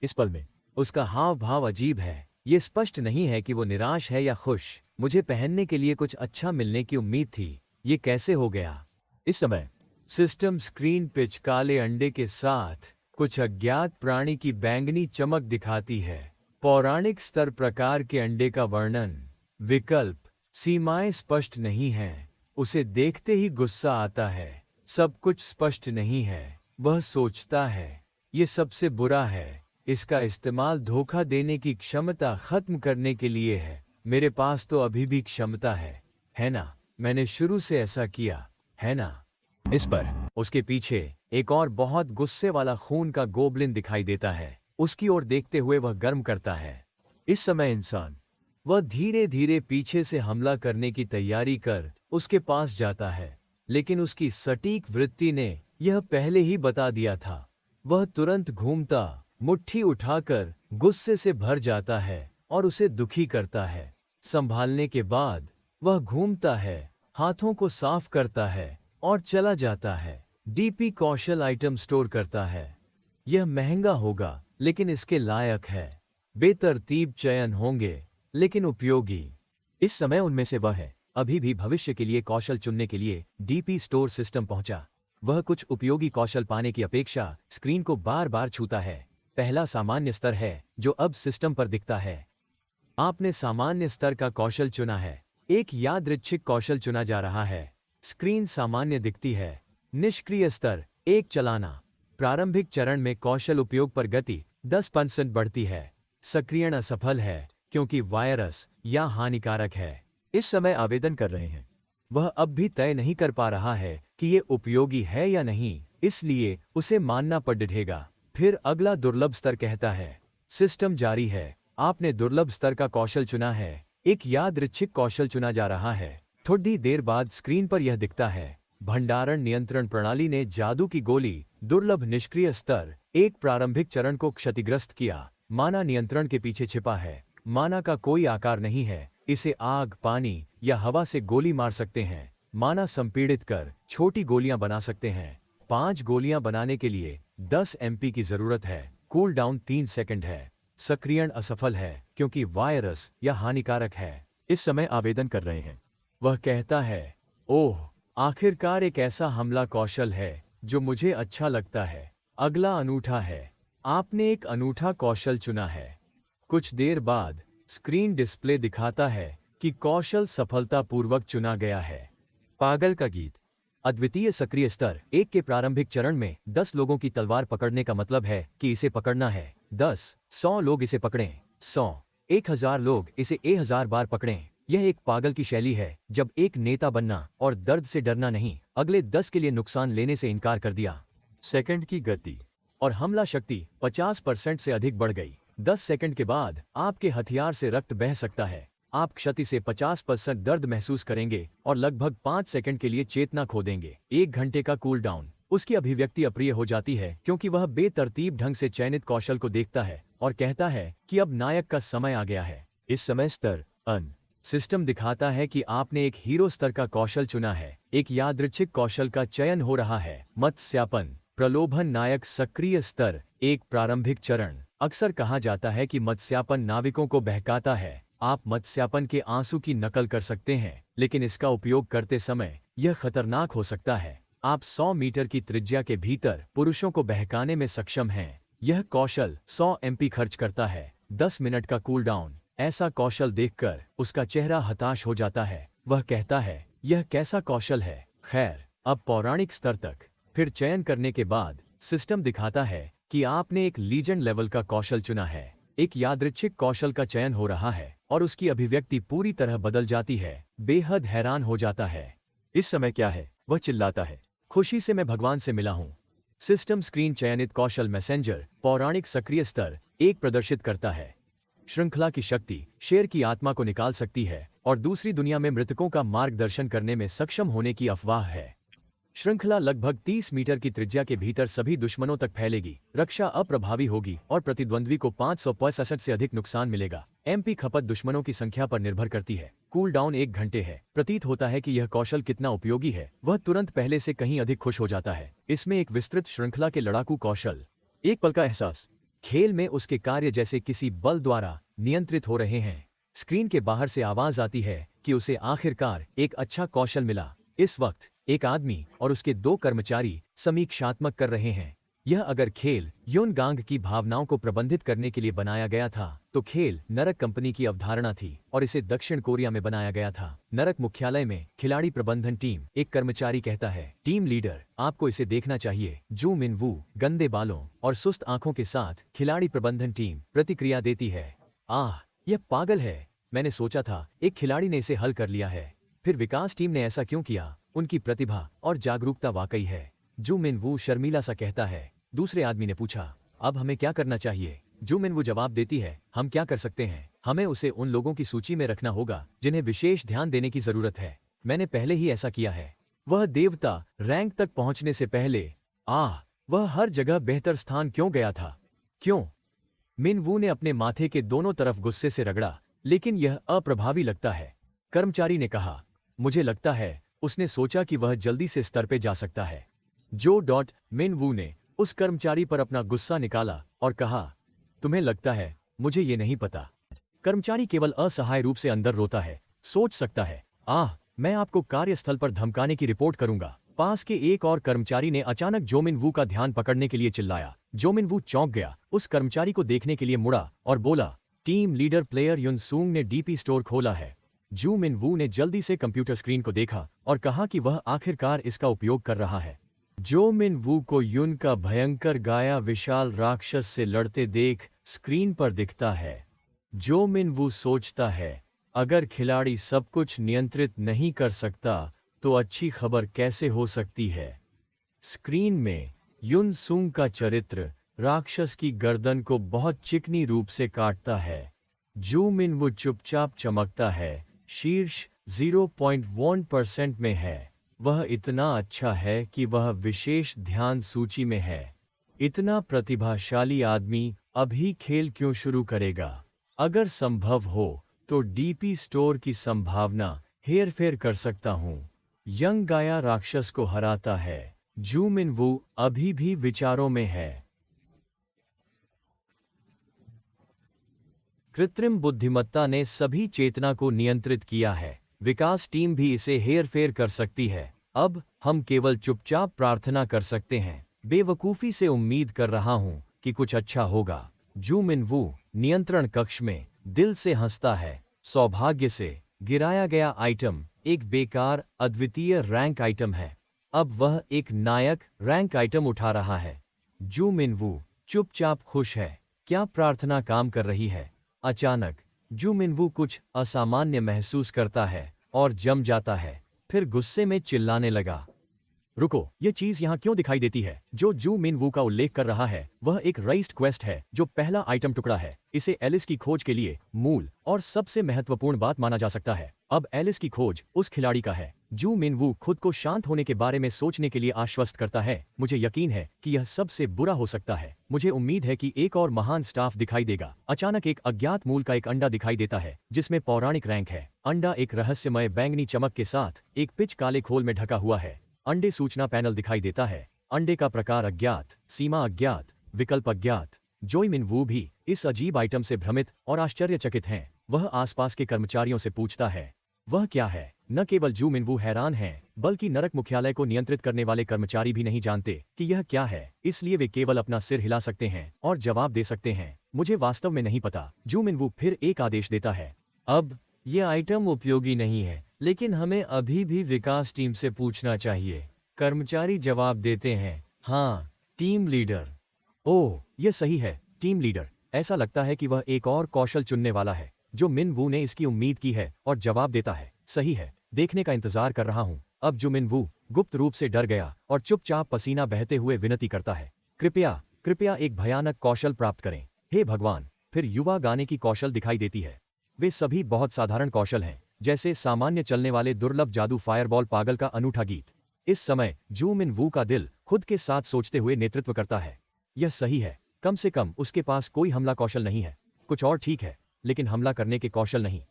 इस पल में उसका हाव भाव अजीब है। ये स्पष्ट नहीं है कि वो निराश है या खुश। मुझे पहनने के लिए कुछ अच्छा मिलने की उम्मीद थी। ये कैसे हो गया? इस समय सिस्टम स्क्रीन पे काले अंडे के साथ कुछ अज्ञात प्राणी की बैंगनी चमक दिखाती है। पौराणिक स्तर प्रकार के अंडे का वर्णन, विकल्प, सीमाएं स्पष्ट नहीं हैं। उसे देखते ही गुस्सा आता है। सब कुछ स्पष्ट नहीं है। वह सोचता है, ये सबसे बुरा है। इसका इस्तेमाल धोखा देने की क्षमता खत्म करने के लिए है। मेरे पास तो अभी भी क्षमता है ना? मैंने शुरू से ऐसा किया, है ना? इस पर उसके पीछे एक और बहुत गुस्से वाला खून का गोबलिन दिखाई देता है। उसकी ओर देखते हुए वह गर्म करता है। इस समय इंसान वह धीरे धीरे पीछे से हमला करने की तैयारी कर उसके पास जाता है, लेकिन उसकी सटीक वृत्ति ने यह पहले ही बता दिया था। वह तुरंत घूमता, मुट्ठी उठाकर गुस्से से भर जाता है और उसे दुखी करता है। संभालने के बाद वह घूमता है, हाथों को साफ करता है और चला जाता है। डीपी कौशल आइटम स्टोर करता है। यह महंगा होगा लेकिन इसके लायक है। बेतरतीब चयन होंगे लेकिन उपयोगी। इस समय उनमें से वह है अभी भी भविष्य के लिए कौशल चुनने के लिए डीपी स्टोर सिस्टम पहुंचा। वह कुछ उपयोगी कौशल पाने की अपेक्षा स्क्रीन को बार बार छूता है। पहला सामान्य स्तर है जो अब सिस्टम पर दिखता है। आपने सामान्य स्तर का कौशल चुना है। एक यादृच्छिक कौशल चुना जा रहा है। स्क्रीन सामान्य दिखती है। निष्क्रिय स्तर 1 चलाना। प्रारंभिक चरण में कौशल उपयोग पर गति 10% बढ़ती है। सक्रियण असफल है क्योंकि वायरस या हानिकारक है। इस समय आवेदन कर रहे हैं। वह अब भी तय नहीं कर पा रहा है कि ये उपयोगी है या नहीं, इसलिए उसे मानना पड़ेगा। फिर अगला दुर्लभ स्तर कहता है। सिस्टम जारी है। आपने दुर्लभ स्तर का कौशल चुना है। एक यादृच्छिक कौशल चुना जा रहा है। थोड़ी देर बाद स्क्रीन पर यह दिखता है। भंडारण नियंत्रण प्रणाली ने जादू की गोली दुर्लभ निष्क्रिय स्तर एक प्रारंभिक चरण को क्षतिग्रस्त किया। माना नियंत्रण के पीछे छिपा है। माना का कोई आकार नहीं है। इसे आग, पानी या हवा से गोली मार सकते हैं। माना संपीड़ित कर छोटी गोलियां बना सकते हैं। 5 गोलियां बनाने के लिए 10 MP की जरूरत है। कूल डाउन 3 सेकंड है। सक्रियण असफल है क्योंकि वायरस या हानिकारक है। इस समय आवेदन कर रहे हैं। वह कहता है, ओह, आखिरकार एक ऐसा हमला कौशल है जो मुझे अच्छा लगता है। अगला अनूठा है। आपने एक अनूठा कौशल चुना है। कुछ देर बाद स्क्रीन डिस्प्ले दिखाता है कि कौशल सफलतापूर्वक चुना गया है। पागल का गीत। अद्वितीय सक्रिय स्तर 1 के प्रारंभिक चरण में 10 लोगों की तलवार पकड़ने का मतलब है कि इसे पकड़ना है। 10, 100 लोग इसे पकड़ें। 100, 1000 लोग इसे 1000 बार पकड़ें। यह एक पागल की शैली है जब एक नेता बनना और दर्द से डरना नहीं, अगले 10 के लिए नुकसान लेने से इनकार कर दिया। सेकंड की गति और हमला शक्ति 50% से अधिक बढ़ गई। 10 सेकंड के बाद आपके हथियार से रक्त बह सकता है। आप क्षति से 50% दर्द महसूस करेंगे और लगभग 5 सेकंड के लिए चेतना खो देंगे। 1 घंटे का कूल डाउन। उसकी अभिव्यक्ति अप्रिय हो जाती है क्योंकि वह बेतरतीब ढंग से चयनित कौशल को देखता है और कहता है कि अब नायक का समय आ गया है। इस समय स्तर अन सिस्टम दिखाता है कि आपने एक हीरो स्तर का कौशल चुना है। एक यादृच्छिक कौशल का चयन हो रहा है। मत्स्यापन प्रलोभन नायक सक्रिय स्तर एक प्रारंभिक चरण। अक्सर कहा जाता है कि मत्स्यापन नाविकों को बहकाता है। आप मत्स्यापन के आंसू की नकल कर सकते हैं, लेकिन इसका उपयोग करते समय यह खतरनाक हो सकता है। आप 100 मीटर की त्रिज्या के भीतर पुरुषों को बहकाने में सक्षम हैं। यह कौशल 100 MP खर्च करता है। 10 मिनट का कूल डाउन। ऐसा कौशल देखकर उसका चेहरा हताश हो जाता है। वह कहता है, यह कैसा कौशल है। खैर, अब पौराणिक स्तर तक। फिर चयन करने के बाद सिस्टम दिखाता है कि आपने एक लीजेंड लेवल का कौशल चुना है। एक यादृच्छिक कौशल का चयन हो रहा है और उसकी अभिव्यक्ति पूरी तरह बदल जाती है। बेहद हैरान हो जाता है। इस समय क्या है? वह चिल्लाता है, खुशी से मैं भगवान से मिला हूं। सिस्टम स्क्रीन चयनित कौशल मैसेंजर पौराणिक सक्रिय स्तर एक प्रदर्शित करता है। श्रृंखला की शक्ति शेर की आत्मा को निकाल सकती है और दूसरी दुनिया में मृतकों का मार्गदर्शन करने में सक्षम होने की अफवाह है। श्रृंखला लगभग 30 मीटर की त्रिज्या के भीतर सभी दुश्मनों तक फैलेगी। रक्षा अप्रभावी होगी और प्रतिद्वंद्वी को 565 से अधिक नुकसान मिलेगा। MP खपत दुश्मनों की संख्या पर निर्भर करती है। कूल डाउन 1 घंटे है। प्रतीत होता है कि यह कौशल कितना उपयोगी है। वह तुरंत पहले से कहीं अधिक खुश हो जाता है। इसमें एक विस्तृत श्रृंखला के लड़ाकू कौशल, एक पल का एहसास, खेल में उसके कार्य जैसे किसी बल द्वारा नियंत्रित हो रहे हैं। स्क्रीन के बाहर से आवाज आती है कि उसे आखिरकार एक अच्छा कौशल मिला। इस वक्त एक आदमी और उसके 2 कर्मचारी समीक्षात्मक कर रहे हैं। यह अगर खेल योनगांग की भावनाओं को प्रबंधित करने के लिए बनाया गया था तो खेल नरक कंपनी की अवधारणा थी और इसे दक्षिण कोरिया में बनाया गया था। नरक मुख्यालय में खिलाड़ी प्रबंधन टीम, एक कर्मचारी कहता है, टीम लीडर, आपको इसे देखना चाहिए। जू मिन वू गंदे बालों और सुस्त आंखों के साथ खिलाड़ी प्रबंधन टीम प्रतिक्रिया देती है, आह, यह पागल है। मैंने सोचा था एक खिलाड़ी ने इसे हल कर लिया है। फिर विकास टीम ने ऐसा क्यों किया? उनकी प्रतिभा और जागरूकता वाकई है। जू मिन वू शर्मीला सा कहता है। दूसरे आदमी ने पूछा, अब हमें क्या करना चाहिए? जू मिन वू जवाब देती है, हम क्या कर सकते हैं? हमें उसे उन लोगों की सूची में रखना होगा जिन्हें विशेष ध्यान देने की जरूरत है। मैंने पहले ही ऐसा किया है। वह देवता रैंक तक पहुंचने से पहले, वह हर जगह बेहतर स्थान क्यों गया था? क्यों? मिन वू ने अपने माथे के दोनों तरफ गुस्से से रगड़ा, लेकिन यह अप्रभावी लगता है। कर्मचारी ने कहा, मुझे लगता है उसने सोचा कि वह जल्दी से स्तर पे जा सकता है। मिन वू ने उस कर्मचारी पर अपना गुस्सा निकाला और कहा, तुम्हें लगता है मुझे ये नहीं पता। कर्मचारी केवल असहाय रूप से अंदर रोता है। सोच सकता है, मैं आपको कार्यस्थल पर धमकाने की रिपोर्ट करूंगा। पास के एक और कर्मचारी ने अचानक जो मिन वू का ध्यान पकड़ने के लिए चिल्लाया। जो मिन वू चौंक गया, उस कर्मचारी को देखने के लिए मुड़ा और बोला, टीम लीडर प्लेयर युन सूंग ने डीपी स्टोर खोला है। जू मिन वू ने जल्दी से कंप्यूटर स्क्रीन को देखा और कहा कि वह आखिरकार इसका उपयोग कर रहा है। जो मिन वू को युन का भयंकर गाया विशाल राक्षस से लड़ते देख स्क्रीन पर दिखता है। जो मिन वू सोचता है, अगर खिलाड़ी सब कुछ नियंत्रित नहीं कर सकता तो अच्छी खबर कैसे हो सकती है। स्क्रीन में युन सूंग का चरित्र राक्षस की गर्दन को बहुत चिकनी रूप से काटता है। जो मिन वू चुपचाप चमकता है, शीर्ष 0.1% में है। वह इतना अच्छा है कि वह विशेष ध्यान सूची में है। इतना प्रतिभाशाली आदमी अभी खेल क्यों शुरू करेगा? अगर संभव हो तो डीपी स्टोर की संभावना हेरफेर कर सकता हूं। यंग गाया राक्षस को हराता है। जू मिन वू अभी भी विचारों में है। कृत्रिम बुद्धिमत्ता ने सभी चेतना को नियंत्रित किया है। विकास टीम भी इसे हेरफेर कर सकती है। अब हम केवल चुपचाप प्रार्थना कर सकते हैं। बेवकूफी से उम्मीद कर रहा हूं कि कुछ अच्छा होगा। जू मिन वू नियंत्रण कक्ष में दिल से हंसता है। सौभाग्य से गिराया गया आइटम एक बेकार अद्वितीय रैंक आइटम है। अब वह एक नायक रैंक आइटम उठा रहा है। जू मिन वू चुपचाप खुश है। क्या प्रार्थना काम कर रही है? अचानक जू मिन वू कुछ असामान्य महसूस करता है और जम जाता है। फिर गुस्से में चिल्लाने लगा, रुको, ये चीज यहाँ क्यों दिखाई देती है? जो जू मिन वू का उल्लेख कर रहा है वह एक रेस्ड क्वेस्ट है जो पहला आइटम टुकड़ा है। इसे एलिस की खोज के लिए मूल और सबसे महत्वपूर्ण बात माना जा सकता है। अब एलिस की खोज उस खिलाड़ी का है। जू मिन वू खुद को शांत होने के बारे में सोचने के लिए आश्वस्त करता है। मुझे यकीन है कि यह सबसे बुरा हो सकता है। मुझे उम्मीद है कि एक और महान स्टाफ दिखाई देगा। अचानक एक अज्ञात मूल का एक अंडा दिखाई देता है जिसमें पौराणिक रैंक है। अंडा एक रहस्यमय बैंगनी चमक के साथ एक पिच काले खोल में ढका हुआ है। अंडे सूचना पैनल दिखाई देता है। अंडे का प्रकार अज्ञात, सीमा अज्ञात, विकल्प अज्ञात। जो मिन वू भी इस अजीब आइटम से भ्रमित और आश्चर्यचकित हैं। वह आसपास के कर्मचारियों से पूछता है, वह क्या है? न केवल जू मिन वू हैरान हैं, बल्कि नरक मुख्यालय को नियंत्रित करने वाले कर्मचारी भी नहीं जानते कि यह क्या है। इसलिए वे केवल अपना सिर हिला सकते हैं और जवाब दे सकते हैं, मुझे वास्तव में नहीं पता। जू मिन वू फिर एक आदेश देता है, अब यह आइटम उपयोगी नहीं है, लेकिन हमें अभी भी विकास टीम से पूछना चाहिए। कर्मचारी जवाब देते हैं, हाँ टीम लीडर। ओह, यह सही है, टीम लीडर। ऐसा लगता है कि वह एक और कौशल चुनने वाला है। जो मिन वू ने इसकी उम्मीद की है और जवाब देता है, सही है, देखने का इंतजार कर रहा हूं। अब जो मिन वू गुप्त रूप से डर गया और चुपचाप पसीना बहते हुए विनती करता है, कृपया कृपया एक भयानक कौशल प्राप्त करें। हे भगवान! फिर युवा गाने की कौशल दिखाई देती है। वे सभी बहुत साधारण कौशल हैं, जैसे सामान्य चलने वाले दुर्लभ जादू फायरबॉल पागल का अनूठा गीत। इस समय जू मिन वू का दिल खुद के साथ सोचते हुए नेतृत्व करता है, यह सही है, कम से कम उसके पास कोई हमला कौशल नहीं है। कुछ और ठीक है, लेकिन हमला करने के कौशल नहीं।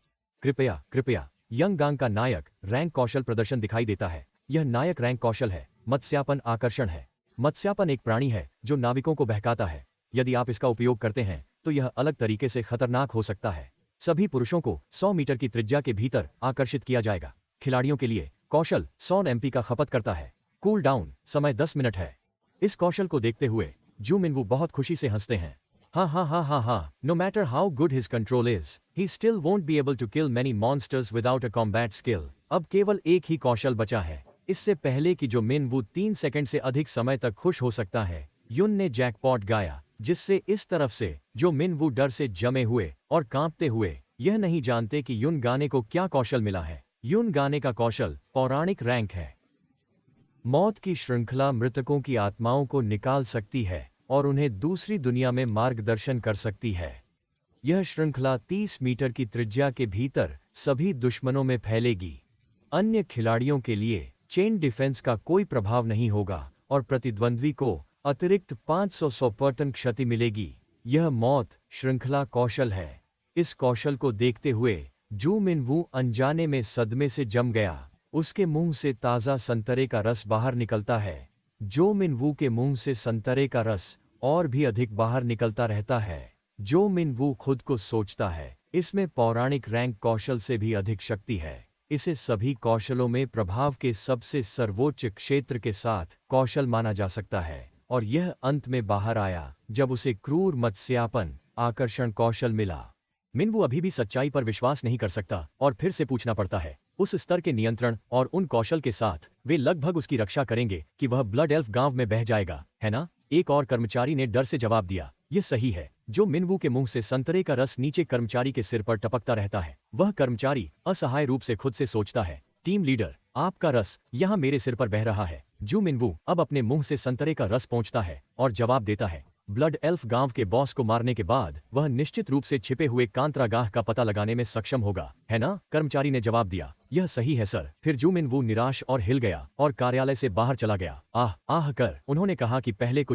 कृपया कृपया यंग गांग का नायक रैंक कौशल प्रदर्शन दिखाई देता है। यह नायक रैंक कौशल है, मत्स्यापन आकर्षण है। मत्स्यापन एक प्राणी है जो नाविकों को बहकाता है। यदि आप इसका उपयोग करते हैं तो यह अलग तरीके से खतरनाक हो सकता है। सभी पुरुषों को 100 मीटर की त्रिज्या के भीतर आकर्षित किया जाएगा। खिलाड़ियों के लिए कौशल 100 एमपी का खपत करता है। कूल डाउन समय 10 मिनट है। इस कौशल को देखते हुए जू मिन वू बहुत खुशी से हंसते हैं। हाँ हाँ हाँ हाँ हाँ, no matter how good his control is, he still won't be able to kill many monsters without a combat skill. अब केवल एक ही कौशल बचा है। इससे पहले कि जो मिन वू 3 सेकंड से अधिक समय तक खुश हो सकता है, युन ने जैकपॉट गाया, जिससे इस तरफ से जो मिन वू डर से जमे हुए और कांपते हुए यह नहीं जानते कि युन गाने को क्या कौशल मिला है। युन गाने का कौशल पौराणिक रैंक है। मौत की श्रृंखला मृतकों की आत्माओं को निकाल सकती है और उन्हें दूसरी दुनिया में मार्गदर्शन कर सकती है। यह श्रृंखला 30 मीटर की त्रिज्या के भीतर सभी दुश्मनों में फैलेगी। अन्य खिलाड़ियों के लिए चेन डिफेंस का कोई प्रभाव नहीं होगा और प्रतिद्वंद्वी को अतिरिक्त 500% क्षति मिलेगी। यह मौत श्रृंखला कौशल है। इस कौशल को देखते हुए जू मिन वू अनजाने में सदमे से जम गया। उसके मुंह से ताज़ा संतरे का रस बाहर निकलता है। जो मिन वू के मुंह से संतरे का रस और भी अधिक बाहर निकलता रहता है। जो मिन वू खुद को सोचता है, इसमें पौराणिक रैंक कौशल से भी अधिक शक्ति है। इसे सभी कौशलों में प्रभाव के सबसे सर्वोच्च क्षेत्र के साथ कौशल माना जा सकता है, और यह अंत में बाहर आया जब उसे क्रूर मत्स्यापन आकर्षण कौशल मिला। मिनवू अभी भी सच्चाई पर विश्वास नहीं कर सकता और फिर से पूछना पड़ता है। उस स्तर के नियंत्रण और उन कौशल के साथ वे लगभग उसकी रक्षा करेंगे कि वह ब्लड एल्फ गांव में बह जाएगा, है ना? एक और कर्मचारी ने डर से जवाब दिया, यह सही है। जो मिनवू के मुंह से संतरे का रस नीचे कर्मचारी के सिर पर टपकता रहता है। वह कर्मचारी असहाय रूप से खुद से सोचता है, टीम लीडर, आपका रस यहाँ मेरे सिर पर बह रहा है। जू मिनवू अब अपने मुंह से संतरे का रस पोंछता है और जवाब देता है, ब्लड एल्फ गांव के बॉस को मारने के बाद वह निश्चित रूप से छिपे हुए कांतरागाह का पता लगाने में सक्षम होगा, है ना? कर्मचारी ने जवाब दिया, यह सही है सर। फिर जू मिनवू निराश और हिल गया और कार्यालय से बाहर चला गया। आह आह कर उन्होंने कहा कि पहले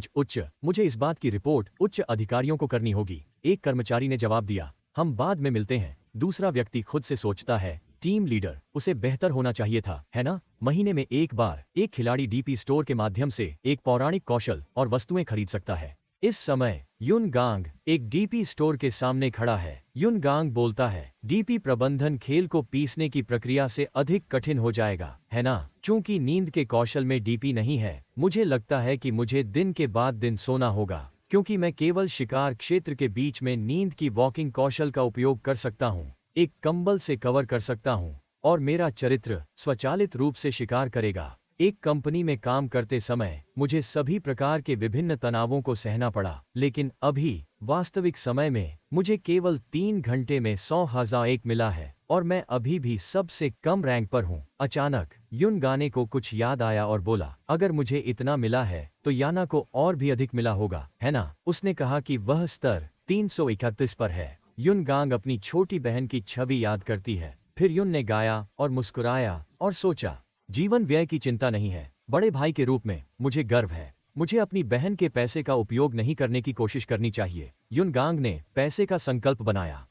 मुझे इस बात की रिपोर्ट उच्च अधिकारियों को करनी होगी। एक कर्मचारी ने जवाब दिया, हम बाद में मिलते हैं। दूसरा व्यक्ति खुद से सोचता है, टीम लीडर, उसे बेहतर होना चाहिए था, है ना? महीने में एक बार एक खिलाड़ी डीपी स्टोर के माध्यम से एक पौराणिक कौशल और वस्तुएं खरीद सकता है। इस समय युन गांग एक डीपी स्टोर के सामने खड़ा है। युन गांग बोलता है, डीपी प्रबंधन खेल को पीसने की प्रक्रिया से अधिक कठिन हो जाएगा, है ना? चूंकि नींद के कौशल में डीपी नहीं है, मुझे लगता है कि मुझे दिन के बाद दिन सोना होगा, क्योंकि मैं केवल शिकार क्षेत्र के बीच में नींद की वॉकिंग कौशल का उपयोग कर सकता हूँ, एक कंबल से कवर कर सकता हूँ, और मेरा चरित्र स्वचालित रूप से शिकार करेगा। एक कंपनी में काम करते समय मुझे सभी प्रकार के विभिन्न तनावों को सहना पड़ा, लेकिन अभी वास्तविक समय में मुझे केवल 3 घंटे में 100,001 मिला है और मैं अभी भी सबसे कम रैंक पर हूँ। अचानक युन गाने को कुछ याद आया और बोला, अगर मुझे इतना मिला है तो याना को और भी अधिक मिला होगा, है ना? उसने कहा कि वह स्तर 331 पर है। युन गांग अपनी छोटी बहन की छवि याद करती है। फिर युन ने गाया और मुस्कुराया और सोचा, जीवन व्यय की चिंता नहीं है। बड़े भाई के रूप में मुझे गर्व है। मुझे अपनी बहन के पैसे का उपयोग नहीं करने की कोशिश करनी चाहिए। युन गांग ने पैसे का संकल्प बनाया।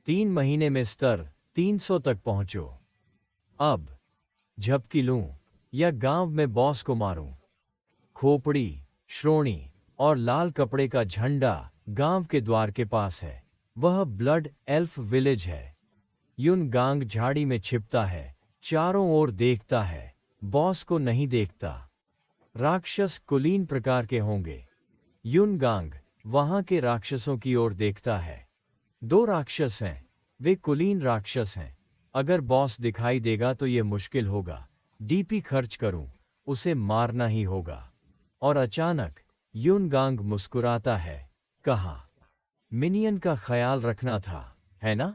3 महीने में स्तर 300 तक पहुंचो। अब झपकी लूं या गांव में बॉस को मारूं? खोपड़ी, श्रोणी और लाल कपड़े का झंडा गांव के द्वार के पास है। वह ब्लड एल्फ विलेज है। युन गांग झाड़ी में छिपता है, चारों ओर देखता है, बॉस को नहीं देखता। राक्षस कुलीन प्रकार के होंगे। युन गांग वहां के राक्षसों की ओर देखता है। 2 राक्षस हैं, वे कुलीन राक्षस हैं। अगर बॉस दिखाई देगा तो यह मुश्किल होगा। डीपी खर्च करूं, उसे मारना ही होगा। और अचानक युन गांग मुस्कुराता है, कहा, मिनियन का ख्याल रखना था, है ना?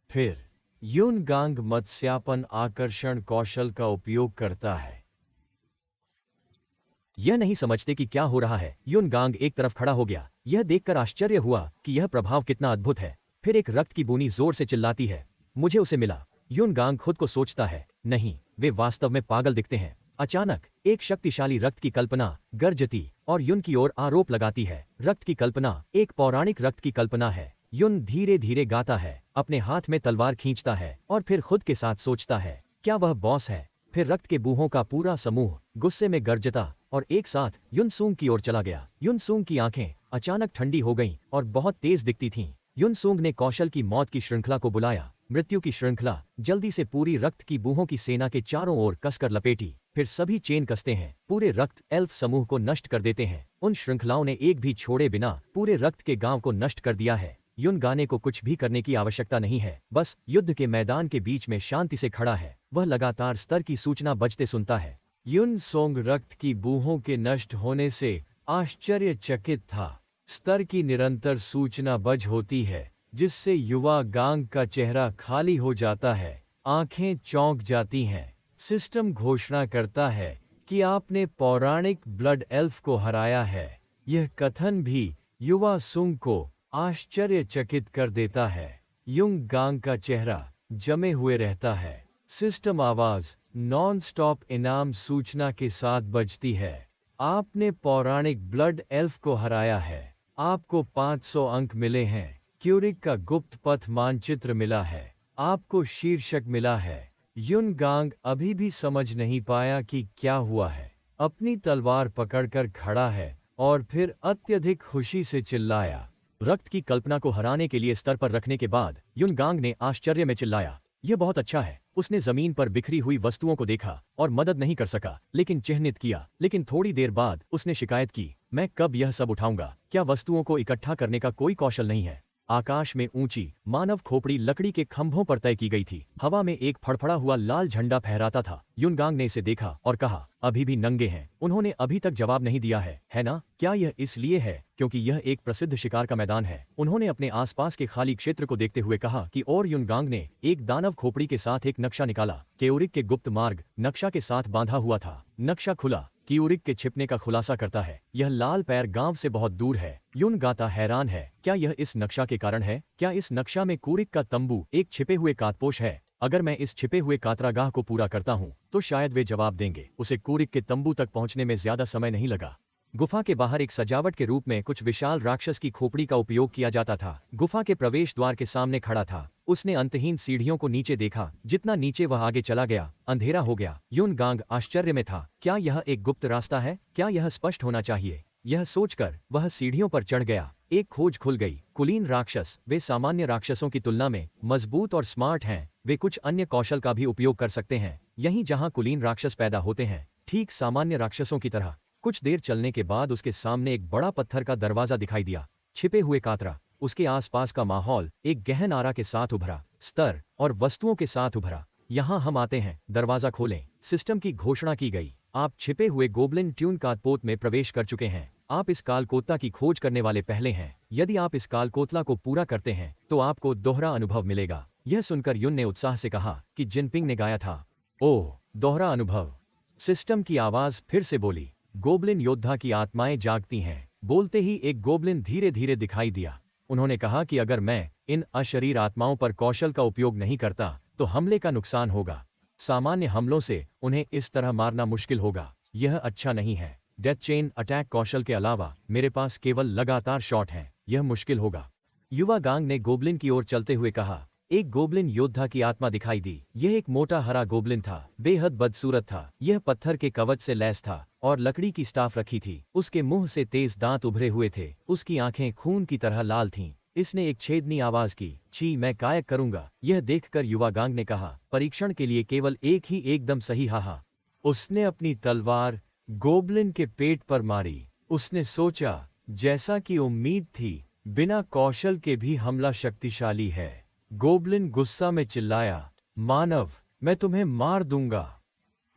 फिर युन गांग मत्स्यापन आकर्षण कौशल का उपयोग करता है। यह नहीं समझते कि क्या हो रहा है। युन गांग एक तरफ खड़ा हो गया। यह देखकर आश्चर्य हुआ कि यह प्रभाव कितना अद्भुत है। फिर एक रक्त की बूंदी जोर से चिल्लाती है, मुझे उसे मिला। युन गांग खुद को सोचता है, नहीं, वे वास्तव में पागल दिखते हैं। अचानक एक शक्तिशाली रक्त की कल्पना गर्जती और युन की ओर आरोप लगाती है। रक्त की कल्पना एक पौराणिक रक्त की कल्पना है। युन धीरे धीरे गाता है, अपने हाथ में तलवार खींचता है और फिर खुद के साथ सोचता है, क्या वह बॉस है? फिर रक्त के बूहों का पूरा समूह गुस्से में गरजता और एक साथ युन सूंग की ओर चला गया। युन सूंग की आंखें अचानक ठंडी हो गईं और बहुत तेज दिखती थीं। युन सूंग ने कौशल की मौत की श्रृंखला को बुलाया। मृत्यु की श्रृंखला जल्दी से पूरी रक्त की बूहों की सेना के चारों ओर कसकर लपेटी। फिर सभी चेन कसते हैं, पूरे रक्त एल्फ समूह को नष्ट कर देते हैं। उन श्रृंखलाओं ने एक भी छोड़े बिना पूरे रक्त के गांव को नष्ट कर दिया है। युन गाने को कुछ भी करने की आवश्यकता नहीं है, बस युद्ध के मैदान के बीच में शांति से खड़ा है। वह लगातार स्तर की सूचना बजते सुनता है। युन सोंग रक्त की बूहों के नष्ट होने से आश्चर्यचकित था। स्तर की निरंतर सूचना बज होती है, जिससे युवा गांग का चेहरा खाली हो जाता है, आंखें चौंक जाती हैं। सिस्टम घोषणा करता है कि आपने पौराणिक ब्लड एल्फ को हराया है। यह कथन भी युवा सुंग को आश्चर्यचकित कर देता है। युंग गांग का चेहरा जमे हुए रहता है। सिस्टम आवाज नॉन स्टॉप इनाम सूचना के साथ बजती है। आपने पौराणिक ब्लड एल्फ को हराया है। आपको 500 अंक मिले हैं। क्यूरिक का गुप्त पथ मानचित्र मिला है। आपको शीर्षक मिला है। युन गांग अभी भी समझ नहीं पाया कि क्या हुआ है। अपनी तलवार पकड़कर खड़ा है और फिर अत्यधिक खुशी से चिल्लाया। रक्त की कल्पना को हराने के लिए स्तर पर रखने के बाद युन गांग ने आश्चर्य में चिल्लाया, यह बहुत अच्छा है। उसने जमीन पर बिखरी हुई वस्तुओं को देखा और मदद नहीं कर सका, लेकिन चिह्नित किया। लेकिन थोड़ी देर बाद उसने शिकायत की, मैं कब यह सब उठाऊंगा? क्या वस्तुओं को इकट्ठा करने का कोई कौशल नहीं है? आकाश में ऊंची मानव खोपड़ी लकड़ी के खंभों पर तय की गई थी। हवा में एक फड़फड़ा हुआ लाल झंडा फहराता था। युनगांग ने इसे देखा और कहा, अभी भी नंगे हैं। उन्होंने अभी तक जवाब नहीं दिया है ना? क्या यह इसलिए है क्योंकि यह एक प्रसिद्ध शिकार का मैदान है? उन्होंने अपने आसपास के खाली क्षेत्र को देखते हुए कहा कि और युनगांग ने एक दानव खोपड़ी के साथ एक नक्शा निकाला। क्योरिक के गुप्त मार्ग नक्शा के साथ बांधा हुआ था। नक्शा खुला, क्यूरिक के छिपने का खुलासा करता है। यह लाल पैर गांव से बहुत दूर है। युनगाता हैरान है, क्या यह इस नक्शा के कारण है? क्या इस नक्शा में क्यूरिक का तंबू एक छिपे हुए कातपोश है? अगर मैं इस छिपे हुए कातरागाह को पूरा करता हूँ तो शायद वे जवाब देंगे। उसे क्यूरिक के तंबू तक पहुंचने में ज्यादा समय नहीं लगा। गुफा के बाहर एक सजावट के रूप में कुछ विशाल राक्षस की खोपड़ी का उपयोग किया जाता था। गुफा के प्रवेश द्वार के सामने खड़ा था। उसने अंतहीन सीढ़ियों को नीचे देखा। जितना नीचे वह आगे चला गया, अंधेरा हो गया। युनगांग आश्चर्य में था। क्या यह एक गुप्त रास्ता है? क्या यह स्पष्ट होना चाहिए? यह सोचकर वह सीढ़ियों पर चढ़ गया। एक खोज खुल गई। कुलीन राक्षस, वे सामान्य राक्षसों की तुलना में मजबूत और स्मार्ट हैं। वे कुछ अन्य कौशल का भी उपयोग कर सकते हैं। यहीं जहां कुलीन राक्षस पैदा होते हैं, ठीक सामान्य राक्षसों की तरह। कुछ देर चलने के बाद उसके सामने एक बड़ा पत्थर का दरवाजा दिखाई दिया। छिपे हुए कातरा, उसके आसपास का माहौल एक गहन आरा के साथ उभरा, स्तर और वस्तुओं के साथ उभरा। यहाँ हम आते हैं, दरवाजा खोलें। सिस्टम की घोषणा की गई। आप छिपे हुए गोबलिन ट्यून कातपोत में प्रवेश कर चुके हैं। आप इस कालकोत्ता की खोज करने वाले पहले हैं। यदि आप इस कालकोतला को पूरा करते हैं तो आपको दोहरा अनुभव मिलेगा। यह सुनकर युन ने उत्साह से कहा कि जिनपिंग ने गाया था। ओह, दोहरा अनुभव। सिस्टम की आवाज फिर से बोली। गोबलिन योद्धा की आत्माएं जागती हैं। बोलते ही एक गोबलिन धीरे धीरे दिखाई दिया। उन्होंने कहा कि अगर मैं इन अशरीर आत्माओं पर कौशल का उपयोग नहीं करता तो हमले का नुकसान होगा। सामान्य हमलों से उन्हें इस तरह मारना मुश्किल होगा। यह अच्छा नहीं है। डेथ चेन अटैक कौशल के अलावा मेरे पास केवल लगातार शॉट हैं। यह मुश्किल होगा। युवा गांग ने गोबलिन की ओर चलते हुए कहा। एक गोबलिन योद्धा की आत्मा दिखाई दी। यह एक मोटा हरा गोबलिन था, बेहद बदसूरत था। यह पत्थर के कवच से लैस था और लकड़ी की स्टाफ रखी थी। उसके मुंह से तेज दांत उभरे हुए थे। उसकी आंखें खून की तरह लाल थीं। इसने एक छेदनी आवाज की, छी, मैं कायक करूंगा। यह देखकर युवा गांग ने कहा, परीक्षण के लिए केवल एक ही एकदम सही हाहा। उसने अपनी तलवार गोबलिन के पेट पर मारी। उसने सोचा, जैसा कि उम्मीद थी, बिना कौशल के भी हमला शक्तिशाली है। गोबलिन गुस्सा में चिल्लाया, मानव, मैं तुम्हें मार दूंगा।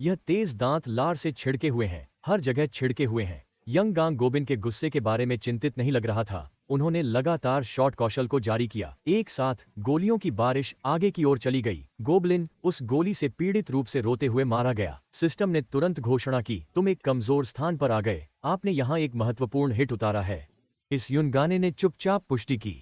यह तेज दांत लार से छिड़के हुए हैं, हर जगह छिड़के हुए हैं। यंगांग गोबिन के गुस्से के बारे में चिंतित नहीं लग रहा था। उन्होंने लगातार शॉट कौशल को जारी किया। एक साथ गोलियों की बारिश आगे की ओर चली गई। गोबलिन उस गोली से पीड़ित रूप से रोते हुए मारा गया। सिस्टम ने तुरंत घोषणा की, तुम एक कमजोर स्थान पर आ गए। आपने यहाँ एक महत्वपूर्ण हिट उतारा है। इस युनगाने ने चुपचाप पुष्टि की।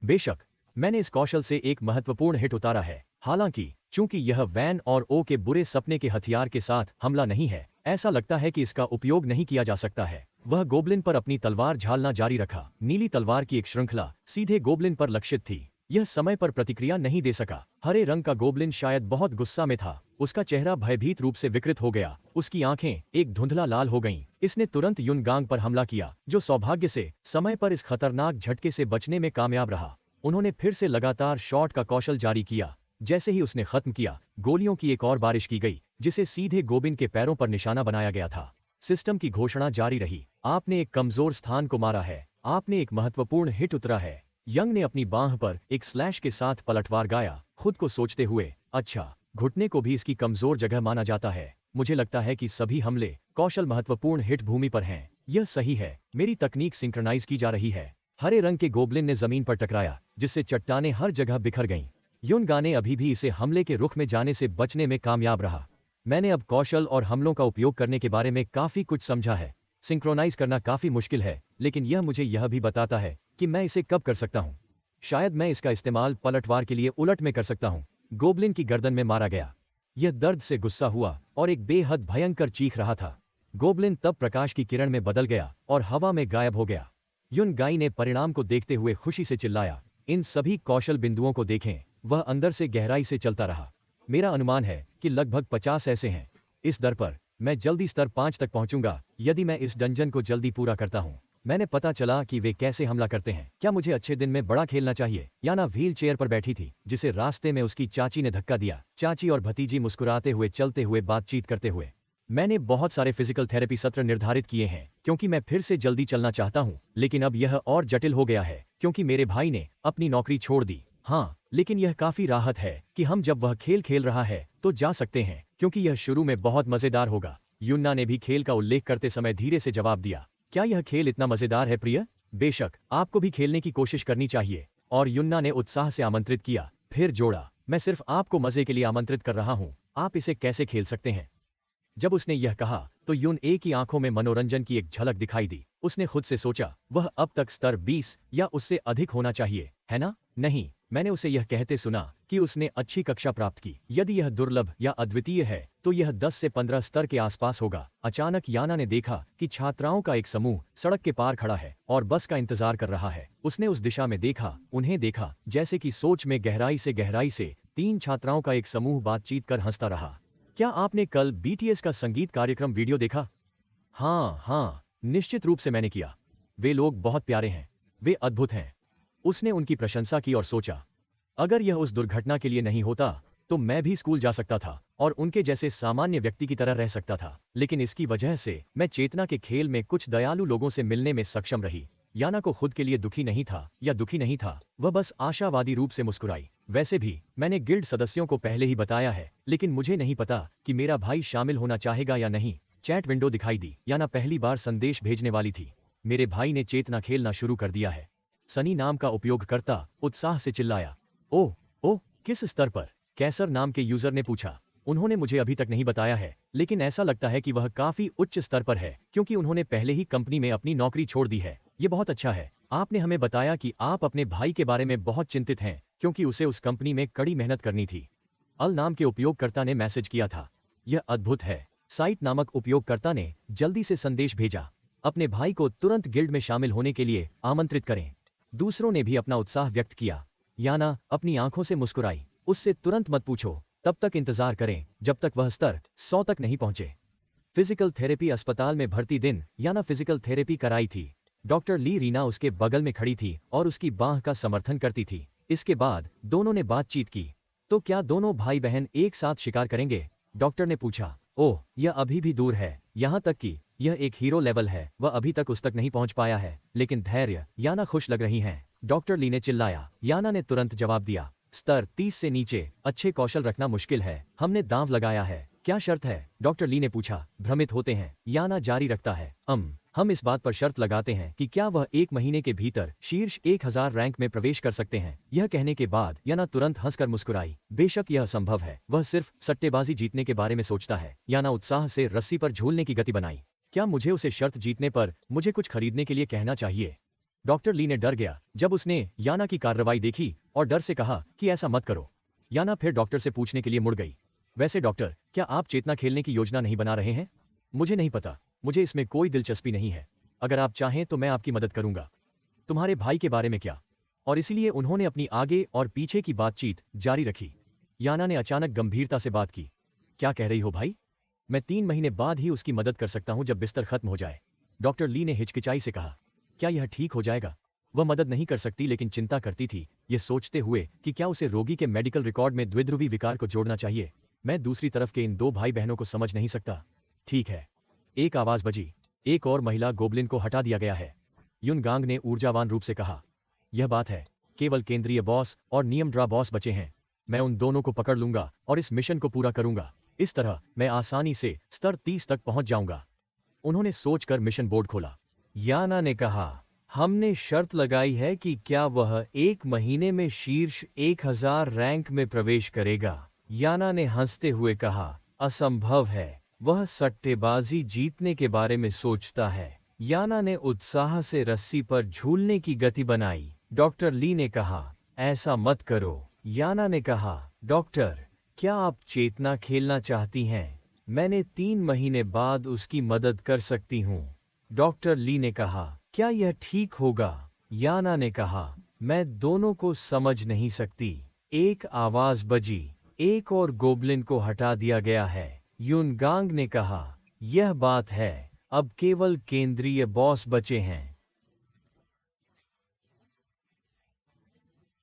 बेशक, मैंने इस कौशल से एक महत्वपूर्ण हिट उतारा है। हालांकि चूंकि यह वैन और ओ के बुरे सपने के हथियार के साथ हमला नहीं है, ऐसा लगता है कि इसका उपयोग नहीं किया जा सकता है। वह गोबलिन पर अपनी तलवार झालना जारी रखा। नीली तलवार की एक श्रृंखला सीधे गोबलिन पर लक्षित थी। यह समय पर प्रतिक्रिया नहीं दे सका। हरे रंग का गोबलिन शायद बहुत गुस्सा में था। उसका चेहरा भयभीत रूप से विकृत हो गया। उसकी आंखें एक धुंधला लाल हो गईं। इसने तुरंत युनगांग पर हमला किया, जो सौभाग्य से समय पर इस खतरनाक झटके से बचने में कामयाब रहा। उन्होंने फिर से लगातार शॉट का कौशल जारी किया। जैसे ही उसने खत्म किया, गोलियों की एक और बारिश की गई, जिसे सीधे गोबिन के पैरों पर निशाना बनाया गया था। सिस्टम की घोषणा जारी रही, आपने एक कमजोर स्थान को मारा है। आपने एक महत्वपूर्ण हिट उतरा है। यंग ने अपनी बांह पर एक स्लैश के साथ पलटवार गाया, खुद को सोचते हुए, अच्छा, घुटने को भी इसकी कमजोर जगह माना जाता है। मुझे लगता है कि सभी हमले कौशल महत्वपूर्ण हिट भूमि पर हैं। यह सही है, मेरी तकनीक सिंक्रनाइज की जा रही है। हरे रंग के गोबलिन ने जमीन पर टकराया, जिससे चट्टानें हर जगह बिखर गईं। युनगाने अभी भी इसे हमले के रुख में जाने से बचने में कामयाब रहा। मैंने अब कौशल और हमलों का उपयोग करने के बारे में काफी कुछ समझा है। सिंक्रोनाइज करना काफी मुश्किल है, लेकिन यह मुझे यह भी बताता है कि मैं इसे कब कर सकता हूँ। शायद मैं इसका इस्तेमाल पलटवार के लिए उलट में कर सकता हूँ। गोबलिन की गर्दन में मारा गया। यह दर्द से गुस्सा हुआ और एक बेहद भयंकर चीख रहा था। गोबलिन तब प्रकाश की किरण में बदल गया और हवा में गायब हो गया। युनगाई ने परिणाम को देखते हुए खुशी से चिल्लाया, इन सभी कौशल बिंदुओं को देखें। वह अंदर से गहराई से चलता रहा। मेरा अनुमान है कि लगभग 50 ऐसे हैं। इस दर पर मैं जल्दी स्तर 5 तक पहुंचूंगा यदि मैं इस डंजन को जल्दी पूरा करता हूं। मैंने पता चला कि वे कैसे हमला करते हैं। क्या मुझे अच्छे दिन में बड़ा खेलना चाहिए? याना व्हील चेयर पर बैठी थी, जिसे रास्ते में उसकी चाची ने धक्का दिया। चाची और भतीजी मुस्कुराते हुए चलते हुए बातचीत करते हुए। मैंने बहुत सारे फिजिकल थेरेपी सत्र निर्धारित किए हैं क्योंकि मैं फिर से जल्दी चलना चाहता हूँ, लेकिन अब यह और जटिल हो गया है क्योंकि मेरे भाई ने अपनी नौकरी छोड़ दी। हाँ, लेकिन यह काफी राहत है कि हम जब वह खेल खेल रहा है तो जा सकते हैं क्योंकि यह शुरू में बहुत मजेदार होगा। युन्ना ने भी खेल का उल्लेख करते समय धीरे से जवाब दिया, क्या यह खेल इतना मजेदार है प्रिय? बेशक, आपको भी खेलने की कोशिश करनी चाहिए। और युन्ना ने उत्साह से आमंत्रित किया, फिर जोड़ा, मैं सिर्फ आपको मजे के लिए आमंत्रित कर रहा हूँ, आप इसे कैसे खेल सकते हैं? जब उसने यह कहा तो युन ए की आंखों में मनोरंजन की एक झलक दिखाई दी। उसने खुद से सोचा, वह अब तक स्तर 20 या उससे अधिक होना चाहिए, है ना? नहीं, मैंने उसे यह कहते सुना कि उसने अच्छी कक्षा प्राप्त की। यदि यह दुर्लभ या अद्वितीय है तो यह 10 से 15 स्तर के आसपास होगा। अचानक याना ने देखा कि छात्राओं का एक समूह सड़क के पार खड़ा है और बस का इंतजार कर रहा है। उसने उस दिशा में देखा, उन्हें देखा, जैसे कि सोच में गहराई से 3 छात्राओं का एक समूह बातचीत कर हंसता रहा। क्या आपने कल बीटीएस का संगीत कार्यक्रम वीडियो देखा? हाँ, निश्चित रूप से मैंने किया। वे लोग बहुत प्यारे हैं, वे अद्भुत हैं। उसने उनकी प्रशंसा की और सोचा, अगर यह उस दुर्घटना के लिए नहीं होता तो मैं भी स्कूल जा सकता था और उनके जैसे सामान्य व्यक्ति की तरह रह सकता था, लेकिन इसकी वजह से मैं चेतना के खेल में कुछ दयालु लोगों से मिलने में सक्षम रही। याना को खुद के लिए दुखी नहीं था, वह बस आशावादी रूप से मुस्कुराई। वैसे भी मैंने गिल्ड सदस्यों को पहले ही बताया है, लेकिन मुझे नहीं पता कि मेरा भाई शामिल होना चाहेगा या नहीं। चैट विंडो दिखाई दी। याना पहली बार संदेश भेजने वाली थी, मेरे भाई ने चेतना खेलना शुरू कर दिया है। सनी नाम का उपयोगकर्ता उत्साह से चिल्लाया, ओह, किस स्तर पर? कैसर नाम के यूजर ने पूछा। उन्होंने मुझे अभी तक नहीं बताया है, लेकिन ऐसा लगता है कि वह काफी उच्च स्तर पर है क्योंकि उन्होंने पहले ही कंपनी में अपनी नौकरी छोड़ दी है। ये बहुत अच्छा है। आपने हमें बताया कि आप अपने भाई के बारे में बहुत चिंतित हैं क्योंकि उसे उस कंपनी में कड़ी मेहनत करनी थी। अल नाम के उपयोगकर्ता ने मैसेज किया था, यह अद्भुत है। साइट नामक उपयोगकर्ता ने जल्दी से संदेश भेजा, अपने भाई को तुरंत गिल्ड में शामिल होने के लिए आमंत्रित करें। दूसरों ने भी अपना उत्साह व्यक्त किया। याना अपनी आंखों से मुस्कुराई, उससे तुरंत मत पूछो, तब तक इंतजार करें जब तक वह स्तर 100 तक नहीं पहुंचे। फिजिकल थेरेपी अस्पताल में भर्ती दिन याना फिजिकल थेरेपी कराई थी। डॉक्टर ली रीना उसके बगल में खड़ी थी और उसकी बांह का समर्थन करती थी। इसके बाद दोनों ने बातचीत की। तो क्या दोनों भाई बहन एक साथ शिकार करेंगे? डॉक्टर ने पूछा। ओह, यह अभी भी दूर है, यहाँ तक कि यह एक हीरो लेवल है, वह अभी तक उस तक नहीं पहुंच पाया है, लेकिन धैर्य। याना खुश लग रही हैं, डॉक्टर ली ने चिल्लाया। याना ने तुरंत जवाब दिया, स्तर 30 से नीचे अच्छे कौशल रखना मुश्किल है, हमने दांव लगाया है। क्या शर्त है? डॉक्टर ली ने पूछा। भ्रमित होते हैं, याना जारी रखता है, हम इस बात पर शर्त लगाते हैं कि क्या वह 1 महीने के भीतर शीर्ष 1000 रैंक में प्रवेश कर सकते हैं। यह कहने के बाद याना तुरंत हंसकर मुस्कुराई। बेशक यह संभव है, वह सिर्फ सट्टेबाजी जीतने के बारे में सोचता है। याना उत्साह से रस्सी पर झूलने की गति बनाई। क्या मुझे उसे शर्त जीतने पर मुझे कुछ खरीदने के लिए कहना चाहिए? डॉक्टर ली ने डर गया जब उसने याना की कार्रवाई देखी और डर से कहा कि ऐसा मत करो। याना फिर डॉक्टर से पूछने के लिए मुड़ गई, वैसे डॉक्टर, क्या आप चेतना खेलने की योजना नहीं बना रहे हैं? मुझे नहीं पता, मुझे इसमें कोई दिलचस्पी नहीं है। अगर आप चाहें तो मैं आपकी मदद करूंगा। तुम्हारे भाई के बारे में क्या? और इसीलिए उन्होंने अपनी आगे और पीछे की बातचीत जारी रखी। याना ने अचानक गंभीरता से बात की, क्या कह रही हो भाई? मैं 3 महीने बाद ही उसकी मदद कर सकता हूं जब बिस्तर खत्म हो जाए। डॉक्टर ली ने हिचकिचाई से कहा, क्या यह ठीक हो जाएगा? वह मदद नहीं कर सकती लेकिन चिंता करती थी, यह सोचते हुए कि क्या उसे रोगी के मेडिकल रिकॉर्ड में द्विध्रुवी विकार को जोड़ना चाहिए। मैं दूसरी तरफ के इन 2 भाई बहनों को समझ नहीं सकता। ठीक है, एक आवाज बजी, एक और महिला गोबलिन को हटा दिया गया है। युन गांग ने ऊर्जावान रूप से कहा, यह बात है, केवल केंद्रीय बॉस और नियम ड्रा बॉस बचे हैं। मैं उन दोनों को पकड़ लूंगा और इस मिशन को पूरा करूंगा। इस तरह मैं आसानी से स्तर 30 तक पहुंच जाऊंगा। उन्होंने सोचकर मिशन बोर्ड खोला। याना ने कहा, हमने शर्त लगाई है कि क्या वह 1 महीने में शीर्ष 1000 रैंक में प्रवेश करेगा। याना ने हंसते हुए कहा, असंभव है, वह सट्टेबाजी जीतने के बारे में सोचता है। याना ने उत्साह से रस्सी पर झूलने की गति बनाई। डॉक्टर ली ने कहा, ऐसा मत करो। याना ने कहा, डॉक्टर, क्या आप चेतना खेलना चाहती हैं? मैंने 3 महीने बाद उसकी मदद कर सकती हूँ। डॉक्टर ली ने कहा, क्या यह ठीक होगा? याना ने कहा, मैं दोनों को समझ नहीं सकती। एक आवाज बजी, एक और गोबलिन को हटा दिया गया है। युनगांग ने कहा, यह बात है, अब केवल केंद्रीय बॉस बचे हैं।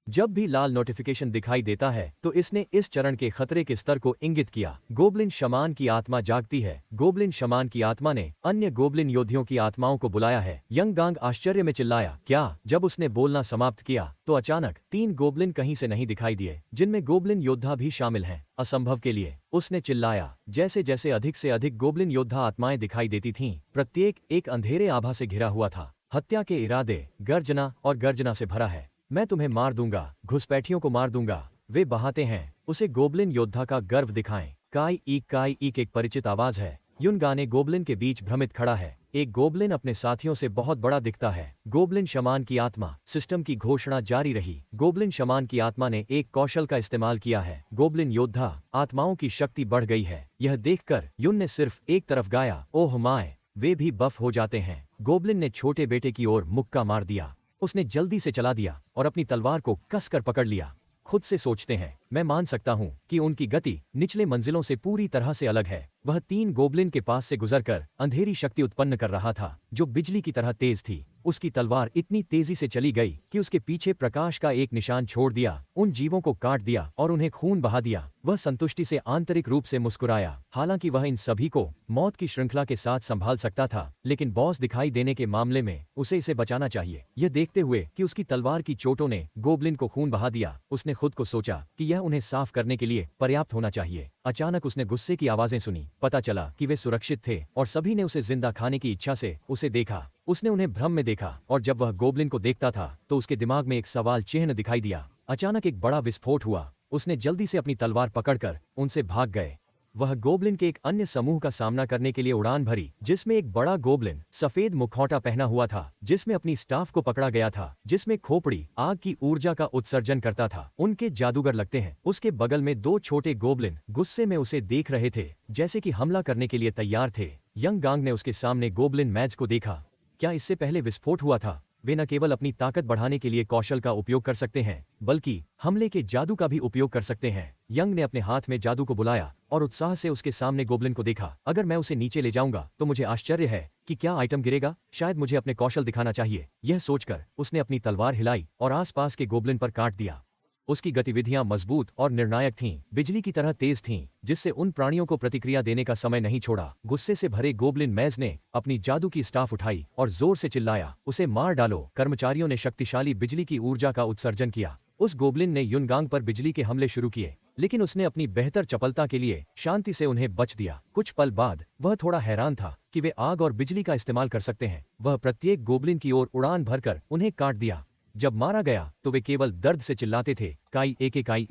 जब भी लाल नोटिफिकेशन दिखाई देता है तो इसने इस चरण के खतरे के स्तर को इंगित किया। गोब्लिन शमान की आत्मा जागती है। गोब्लिन शमान की आत्मा ने अन्य गोब्लिन योद्धियों की आत्माओं को बुलाया है। यंग गांग आश्चर्य में चिल्लाया, क्या? जब उसने बोलना समाप्त किया तो अचानक 3 गोब्लिन कहीं से नहीं दिखाई दिए, जिनमें गोब्लिन योद्धा भी शामिल हैं। असंभव के लिए उसने चिल्लाया। जैसे जैसे अधिक से अधिक गोब्लिन योद्धा आत्माएं दिखाई देती थीं, प्रत्येक एक अंधेरे आभा से घिरा हुआ था। हत्या के इरादे, गर्जना और गर्जना से भरा है। मैं तुम्हें मार दूंगा, घुसपैठियों को मार दूंगा। वे बहाते हैं। उसे गोब्लिन योद्धा का गर्व दिखाएं। काई ईक एक परिचित आवाज है। युनगाने गोब्लिन के बीच भ्रमित खड़ा है। एक गोब्लिन अपने साथियों से बहुत बड़ा दिखता है। गोब्लिन शमान की आत्मा। सिस्टम की घोषणा जारी रही। गोब्लिन शमान की आत्मा ने एक कौशल का इस्तेमाल किया है। गोब्लिन योद्धा, आत्माओं की शक्ति बढ़ गई है। यह देखकर युन ने सिर्फ एक तरफ गाया, ओह माय, वे भी बफ हो जाते हैं। गोब्लिन ने छोटे बेटे की ओर मुक्का मार दिया। उसने जल्दी से चला दिया और अपनी तलवार को कसकर पकड़ लिया। खुद से सोचते हैं, मैं मान सकता हूं कि उनकी गति निचले मंजिलों से पूरी तरह से अलग है। वह 3 गोब्लिन के पास से गुजरकर अंधेरी शक्ति उत्पन्न कर रहा था, जो बिजली की तरह तेज थी। उसकी तलवार इतनी तेजी से चली गई कि उसके पीछे प्रकाश का एक निशान छोड़ दिया, उन जीवों को काट दिया और उन्हें खून बहा दिया। वह संतुष्टि से आंतरिक रूप से मुस्कुराया। हालांकि वह इन सभी को मौत की श्रृंखला के साथ संभाल सकता था, लेकिन बॉस दिखाई देने के मामले में उसे इसे बचाना चाहिए। यह देखते हुए कि उसकी तलवार की चोटों ने गोब्लिन को खून बहा दिया, उसने खुद को सोचा कि यह उन्हें साफ करने के लिए पर्याप्त होना चाहिए। अचानक उसने गुस्से की आवाजें सुनी। पता चला कि वे सुरक्षित थे और सभी ने उसे जिंदा खाने की इच्छा से उसे देखा। उसने उन्हें भ्रम में देखा और जब वह गोब्लिन को देखता था तो उसके दिमाग में एक सवाल चिन्ह दिखाई दिया। अचानक एक बड़ा विस्फोट हुआ। उसने जल्दी से अपनी तलवार पकड़कर उनसे भाग गए। वह गोब्लिन के एक अन्य समूह का सामना करने के लिए उड़ान भरी, जिसमें एक बड़ा गोब्लिन सफेद मुखौटा पहना हुआ था, जिसमें अपनी स्टाफ को पकड़ा गया था, जिसमें खोपड़ी आग की ऊर्जा का उत्सर्जन करता था। उनके जादूगर लगते हैं। उसके बगल में 2 छोटे गोब्लिन गुस्से में उसे देख रहे थे, जैसे कि हमला करने के लिए तैयार थे। यंग गांग ने उसके सामने गोब्लिन मैच को देखा। क्या इससे पहले विस्फोट हुआ था? वे न केवल अपनी ताकत बढ़ाने के लिए कौशल का उपयोग कर सकते हैं, बल्कि हमले के जादू का भी उपयोग कर सकते हैं। यंग ने अपने हाथ में जादू को बुलाया और उत्साह से उसके सामने गोब्लिन को देखा। अगर मैं उसे नीचे ले जाऊंगा तो मुझे आश्चर्य है कि क्या आइटम गिरेगा। शायद मुझे अपने कौशल दिखाना चाहिए। यह सोचकर उसने अपनी तलवार हिलाई और आसपास के गोब्लिन पर काट दिया। उसकी गतिविधियां मजबूत और निर्णायक थीं, बिजली की तरह तेज थीं, जिससे उन प्राणियों को प्रतिक्रिया देने का समय नहीं छोड़ा। गुस्से से भरे गोब्लिन मैज ने अपनी जादू की स्टाफ उठाई और जोर से चिल्लाया, उसे मार डालो। कर्मचारियों ने शक्तिशाली बिजली की ऊर्जा का उत्सर्जन किया। उस गोब्लिन ने युनगांग पर बिजली के हमले शुरू किए, लेकिन उसने अपनी बेहतर चपलता के लिए शांति से उन्हें बच दिया। कुछ पल बाद वह थोड़ा हैरान था कि वे आग और बिजली का इस्तेमाल कर सकते हैं। वह प्रत्येक गोब्लिन की ओर उड़ान भरकर उन्हें काट दिया। जब मारा गया तो वे केवल दर्द से चिल्लाते थे, काई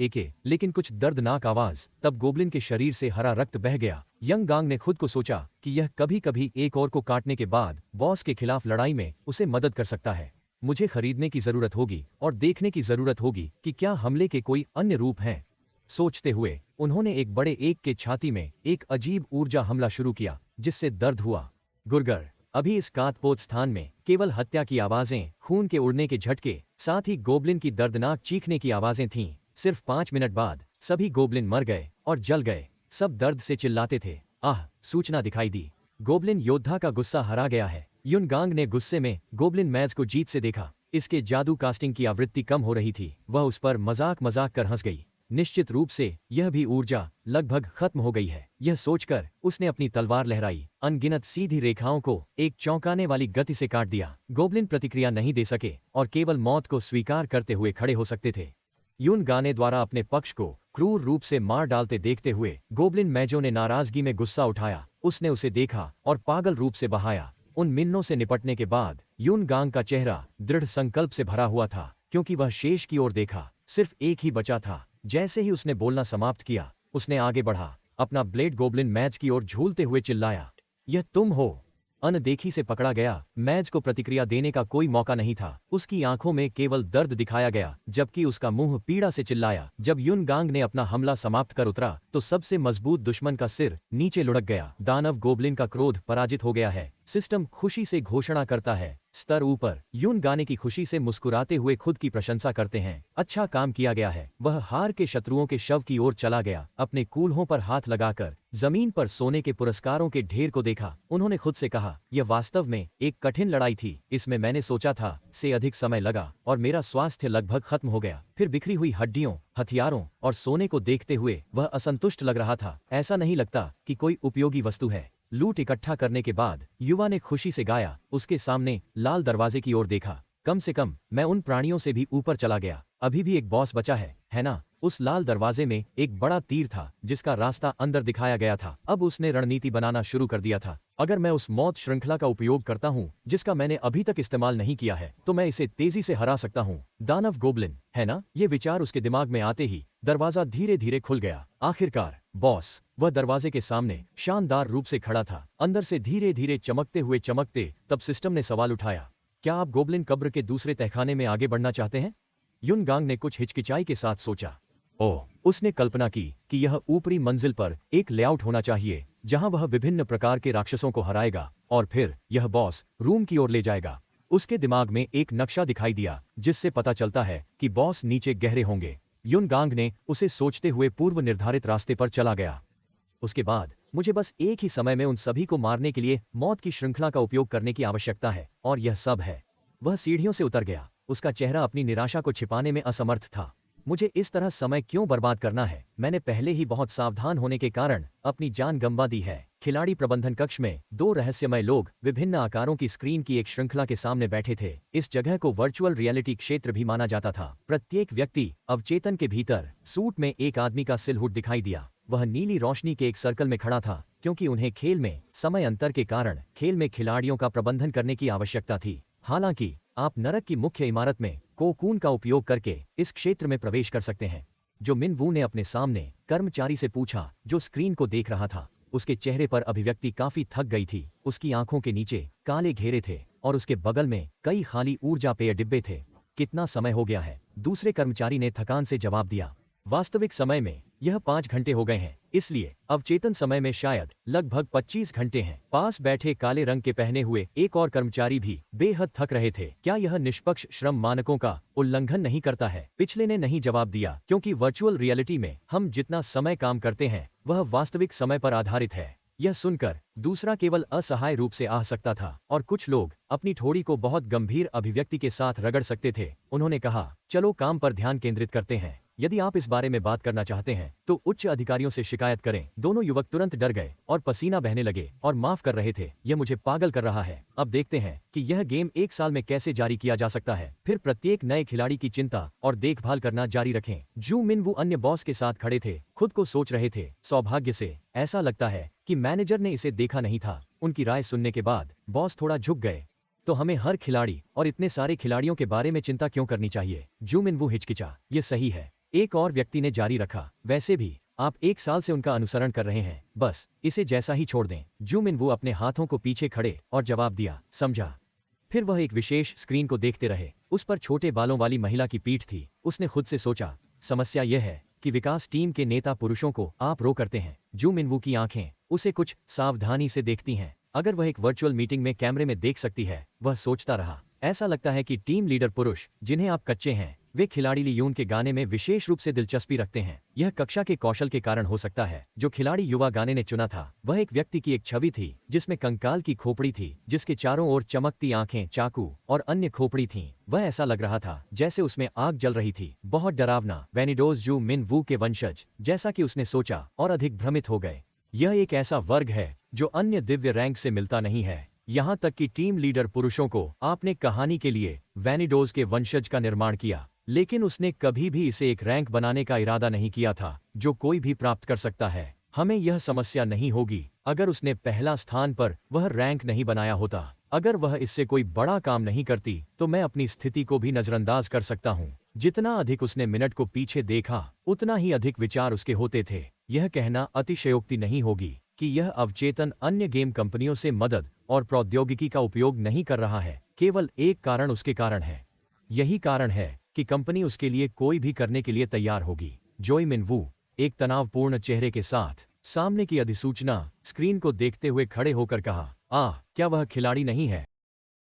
एके, लेकिन कुछ दर्दनाक आवाज। तब गोब्लिन के शरीर से हरा रक्त बह गया। यंग गांग ने खुद को सोचा कि यह कभी कभी एक और को काटने के बाद बॉस के खिलाफ लड़ाई में उसे मदद कर सकता है। मुझे खरीदने की जरूरत होगी और देखने की जरूरत होगी कि क्या हमले के कोई अन्य रूप हैं। सोचते हुए उन्होंने एक बड़े एक के छाती में एक अजीब ऊर्जा हमला शुरू किया, जिससे दर्द हुआ। गुरगर अभी इस कातपोत स्थान में केवल हत्या की आवाजें, खून के उड़ने के झटके, साथ ही गोब्लिन की दर्दनाक चीखने की आवाजें थीं। सिर्फ 5 मिनट बाद सभी गोब्लिन मर गए और जल गए। सब दर्द से चिल्लाते थे। आह! सूचना दिखाई दी। गोब्लिन योद्धा का गुस्सा हरा गया है। युनगांग ने गुस्से में गोब्लिन मैज को जीत से देखा। इसके जादू कास्टिंग की आवृत्ति कम हो रही थी। वह उस पर मजाक कर हंस गई। निश्चित रूप से यह भी ऊर्जा लगभग खत्म हो गई है। यह सोचकर उसने अपनी तलवार लहराई। अनगिनत सीधी रेखाओं को एक चौंकाने वाली गति से काट दिया। गोब्लिन प्रतिक्रिया नहीं दे सके और केवल मौत को स्वीकार करते हुए खड़े हो सकते थे। युनगाने द्वारा अपने पक्ष को क्रूर रूप से मार डालते देखते हुए गोब्लिन मैजो ने नाराजगी में गुस्सा उठाया। उसने उसे देखा और पागल रूप से बहाया। उन मिन्नों से निपटने के बाद युनगांग का चेहरा दृढ़ संकल्प से भरा हुआ था, क्योंकि वह शेष की ओर देखा। सिर्फ एक ही बचा था। जैसे ही उसने बोलना समाप्त किया, उसने आगे बढ़ा, अपना ब्लेड गोब्लिन मैज की ओर झूलते हुए चिल्लाया, यह तुम हो। अनदेखी से पकड़ा गया मैज को प्रतिक्रिया देने का कोई मौका नहीं था। उसकी आंखों में केवल दर्द दिखाया गया, जबकि उसका मुंह पीड़ा से चिल्लाया। जब युनगांग ने अपना हमला समाप्त कर उतरा तो सबसे मजबूत दुश्मन का सिर नीचे लुढ़क गया। दानव गोब्लिन का क्रोध पराजित हो गया है। सिस्टम खुशी से घोषणा करता है, स्तर ऊपर। यून गाने की खुशी से मुस्कुराते हुए खुद की प्रशंसा करते हैं। अच्छा काम किया गया है। वह हार के शत्रुओं के शव की ओर चला गया। अपने कूल्हों पर हाथ लगाकर जमीन पर सोने के पुरस्कारों के ढेर को देखा। उन्होंने खुद से कहा, यह वास्तव में एक कठिन लड़ाई थी। इसमें मैंने सोचा था से अधिक समय लगा और मेरा स्वास्थ्य लगभग खत्म हो गया। फिर बिखरी हुई हड्डियों, हथियारों और सोने को देखते हुए वह असंतुष्ट लग रहा था। ऐसा नहीं लगता कि कोई उपयोगी वस्तु है। लूट इकट्ठा करने के बाद युवा ने खुशी से गाया। उसके सामने लाल दरवाजे की ओर देखा। कम से कम मैं उन प्राणियों से भी ऊपर चला गया। अभी भी एक बॉस बचा है ना? उस लाल दरवाजे में एक बड़ा तीर था जिसका रास्ता अंदर दिखाया गया था। अब उसने रणनीति बनाना शुरू कर दिया था। अगर मैं उस मौत श्रृंखला का उपयोग करता हूँ जिसका मैंने अभी तक इस्तेमाल नहीं किया है, तो मैं इसे तेजी से हरा सकता हूँ। दानव गोब्लिन, है ना? ये विचार उसके दिमाग में आते ही दरवाजा धीरे धीरे खुल गया। आखिरकार बॉस, वह दरवाजे के सामने शानदार रूप से खड़ा था, अंदर से धीरे धीरे चमकते। तब सिस्टम ने सवाल उठाया, क्या आप गोब्लिन कब्र के दूसरे तहखाने में आगे बढ़ना चाहते हैं? युनगांग ने कुछ हिचकिचाई के साथ सोचा। ओह, उसने कल्पना की कि यह ऊपरी मंजिल पर एक लेआउट होना चाहिए जहां वह विभिन्न प्रकार के राक्षसों को हराएगा और फिर यह बॉस रूम की ओर ले जाएगा। उसके दिमाग में एक नक्शा दिखाई दिया जिससे पता चलता है कि बॉस नीचे गहरे होंगे। युनगांग ने उसे सोचते हुए पूर्व निर्धारित रास्ते पर चला गया। उसके बाद मुझे बस एक ही समय में उन सभी को मारने के लिए मौत की श्रृंखला का उपयोग करने की आवश्यकता है, और यह सब है। वह सीढ़ियों से उतर गया। उसका चेहरा अपनी निराशा को छिपाने में असमर्थ था। मुझे इस तरह समय क्यों बर्बाद करना है? मैंने पहले ही बहुत सावधान होने के कारण अपनी जान गंवा दी है। खिलाड़ी प्रबंधन कक्ष में दो रहस्यमय लोग विभिन्न आकारों की स्क्रीन की एक श्रृंखला के सामने बैठे थे। इस जगह को वर्चुअल रियलिटी क्षेत्र भी माना जाता था। प्रत्येक व्यक्ति अवचेतन के भीतर सूट में एक आदमी का सिलहुट दिखाई दिया। वह नीली रोशनी के एक सर्कल में खड़ा था क्योंकि उन्हें खेल में समय अंतर के कारण खेल में खिलाड़ियों का प्रबंधन करने की आवश्यकता थी। हालांकि आप नरक की मुख्य इमारत में कोकून का उपयोग करके इस क्षेत्र में प्रवेश कर सकते हैं। जो मिन वू ने अपने सामने कर्मचारी से पूछा जो स्क्रीन को देख रहा था। उसके चेहरे पर अभिव्यक्ति काफी थक गई थी। उसकी आंखों के नीचे काले घेरे थे और उसके बगल में कई खाली ऊर्जा पेय डिब्बे थे। कितना समय हो गया है? दूसरे कर्मचारी ने थकान से जवाब दिया। वास्तविक समय में यह 5 घंटे हो गए हैं, इसलिए अवचेतन समय में शायद लगभग 25 घंटे हैं। पास बैठे काले रंग के पहने हुए एक और कर्मचारी भी बेहद थक रहे थे। क्या यह निष्पक्ष श्रम मानकों का उल्लंघन नहीं करता है? पिछले ने नहीं जवाब दिया, क्योंकि वर्चुअल रियलिटी में हम जितना समय काम करते हैं वह वास्तविक समय पर आधारित है। यह सुनकर दूसरा केवल असहाय रूप से आह सकता था, और कुछ लोग अपनी ठोड़ी को बहुत गंभीर अभिव्यक्ति के साथ रगड़ सकते थे। उन्होंने कहा, चलो काम पर ध्यान केंद्रित करते हैं। यदि आप इस बारे में बात करना चाहते हैं तो उच्च अधिकारियों से शिकायत करें। दोनों युवक तुरंत डर गए और पसीना बहने लगे और माफ कर रहे थे। यह मुझे पागल कर रहा है। अब देखते हैं कि यह गेम 1 साल में कैसे जारी किया जा सकता है। फिर प्रत्येक नए खिलाड़ी की चिंता और देखभाल करना जारी रखें। जू मिन वू अन्य बॉस के साथ खड़े थे, खुद को सोच रहे थे। सौभाग्य से ऐसा लगता है कि मैनेजर ने इसे देखा नहीं था। उनकी राय सुनने के बाद बॉस थोड़ा झुक गए। तो हमें हर खिलाड़ी और इतने सारे खिलाड़ियों के बारे में चिंता क्यों करनी चाहिए? जू मिन वू हिचकिचा। ये सही है, एक और व्यक्ति ने जारी रखा। वैसे भी आप 1 साल से उनका अनुसरण कर रहे हैं, बस इसे जैसा ही छोड़ दें। जू मिन वू अपने हाथों को पीछे खड़े और जवाब दिया, समझा। फिर वह एक विशेष स्क्रीन को देखते रहे। उस पर छोटे बालों वाली महिला की पीठ थी। उसने खुद से सोचा, समस्या यह है कि विकास टीम के नेता पुरुषों को आप रो करते हैं। जू मिन वू की आंखें उसे कुछ सावधानी से देखती हैं। अगर वह एक वर्चुअल मीटिंग में कैमरे में देख सकती है। वह सोचता रहा, ऐसा लगता है कि टीम लीडर पुरुष जिन्हें आप कच्चे हैं, वे खिलाड़ी ली यून के गाने में विशेष रूप से दिलचस्पी रखते हैं। यह कक्षा के कौशल के कारण हो सकता है। जो खिलाड़ी युवा गाने ने चुना था वह एक व्यक्ति की एक छवि थी जिसमें कंकाल की खोपड़ी थी, जिसके चारों ओर चमकती आंखें, चाकू और अन्य खोपड़ी थीं। वह ऐसा लग रहा था जैसे उसमें आग जल रही थी। बहुत डरावना। वेनिडोज जू मिन वू के वंशज, जैसा कि उसने सोचा, और अधिक भ्रमित हो गए। यह एक ऐसा वर्ग है जो अन्य दिव्य रैंक से मिलता नहीं है। यहाँ तक कि टीम लीडर पुरुषों को आपने कहानी के लिए वेनिडोज के वंशज का निर्माण किया, लेकिन उसने कभी भी इसे एक रैंक बनाने का इरादा नहीं किया था जो कोई भी प्राप्त कर सकता है। हमें यह समस्या नहीं होगी अगर उसने पहला स्थान पर वह रैंक नहीं बनाया होता। अगर वह इससे कोई बड़ा काम नहीं करती तो मैं अपनी स्थिति को भी नजरअंदाज कर सकता हूँ। जितना अधिक उसने मिनट को पीछे देखा उतना ही अधिक विचार उसके होते थे। यह कहना अतिशयोक्ति नहीं होगी कि यह अवचेतन अन्य गेम कंपनियों से मदद और प्रौद्योगिकी का उपयोग नहीं कर रहा है। केवल एक कारण उसके कारण है। यही कारण है कि कंपनी उसके लिए कोई भी करने के लिए तैयार होगी। जोई मिन वू एक तनावपूर्ण चेहरे के साथ सामने की अधिसूचना स्क्रीन को देखते हुए खड़े होकर कहा, क्या वह खिलाड़ी नहीं है?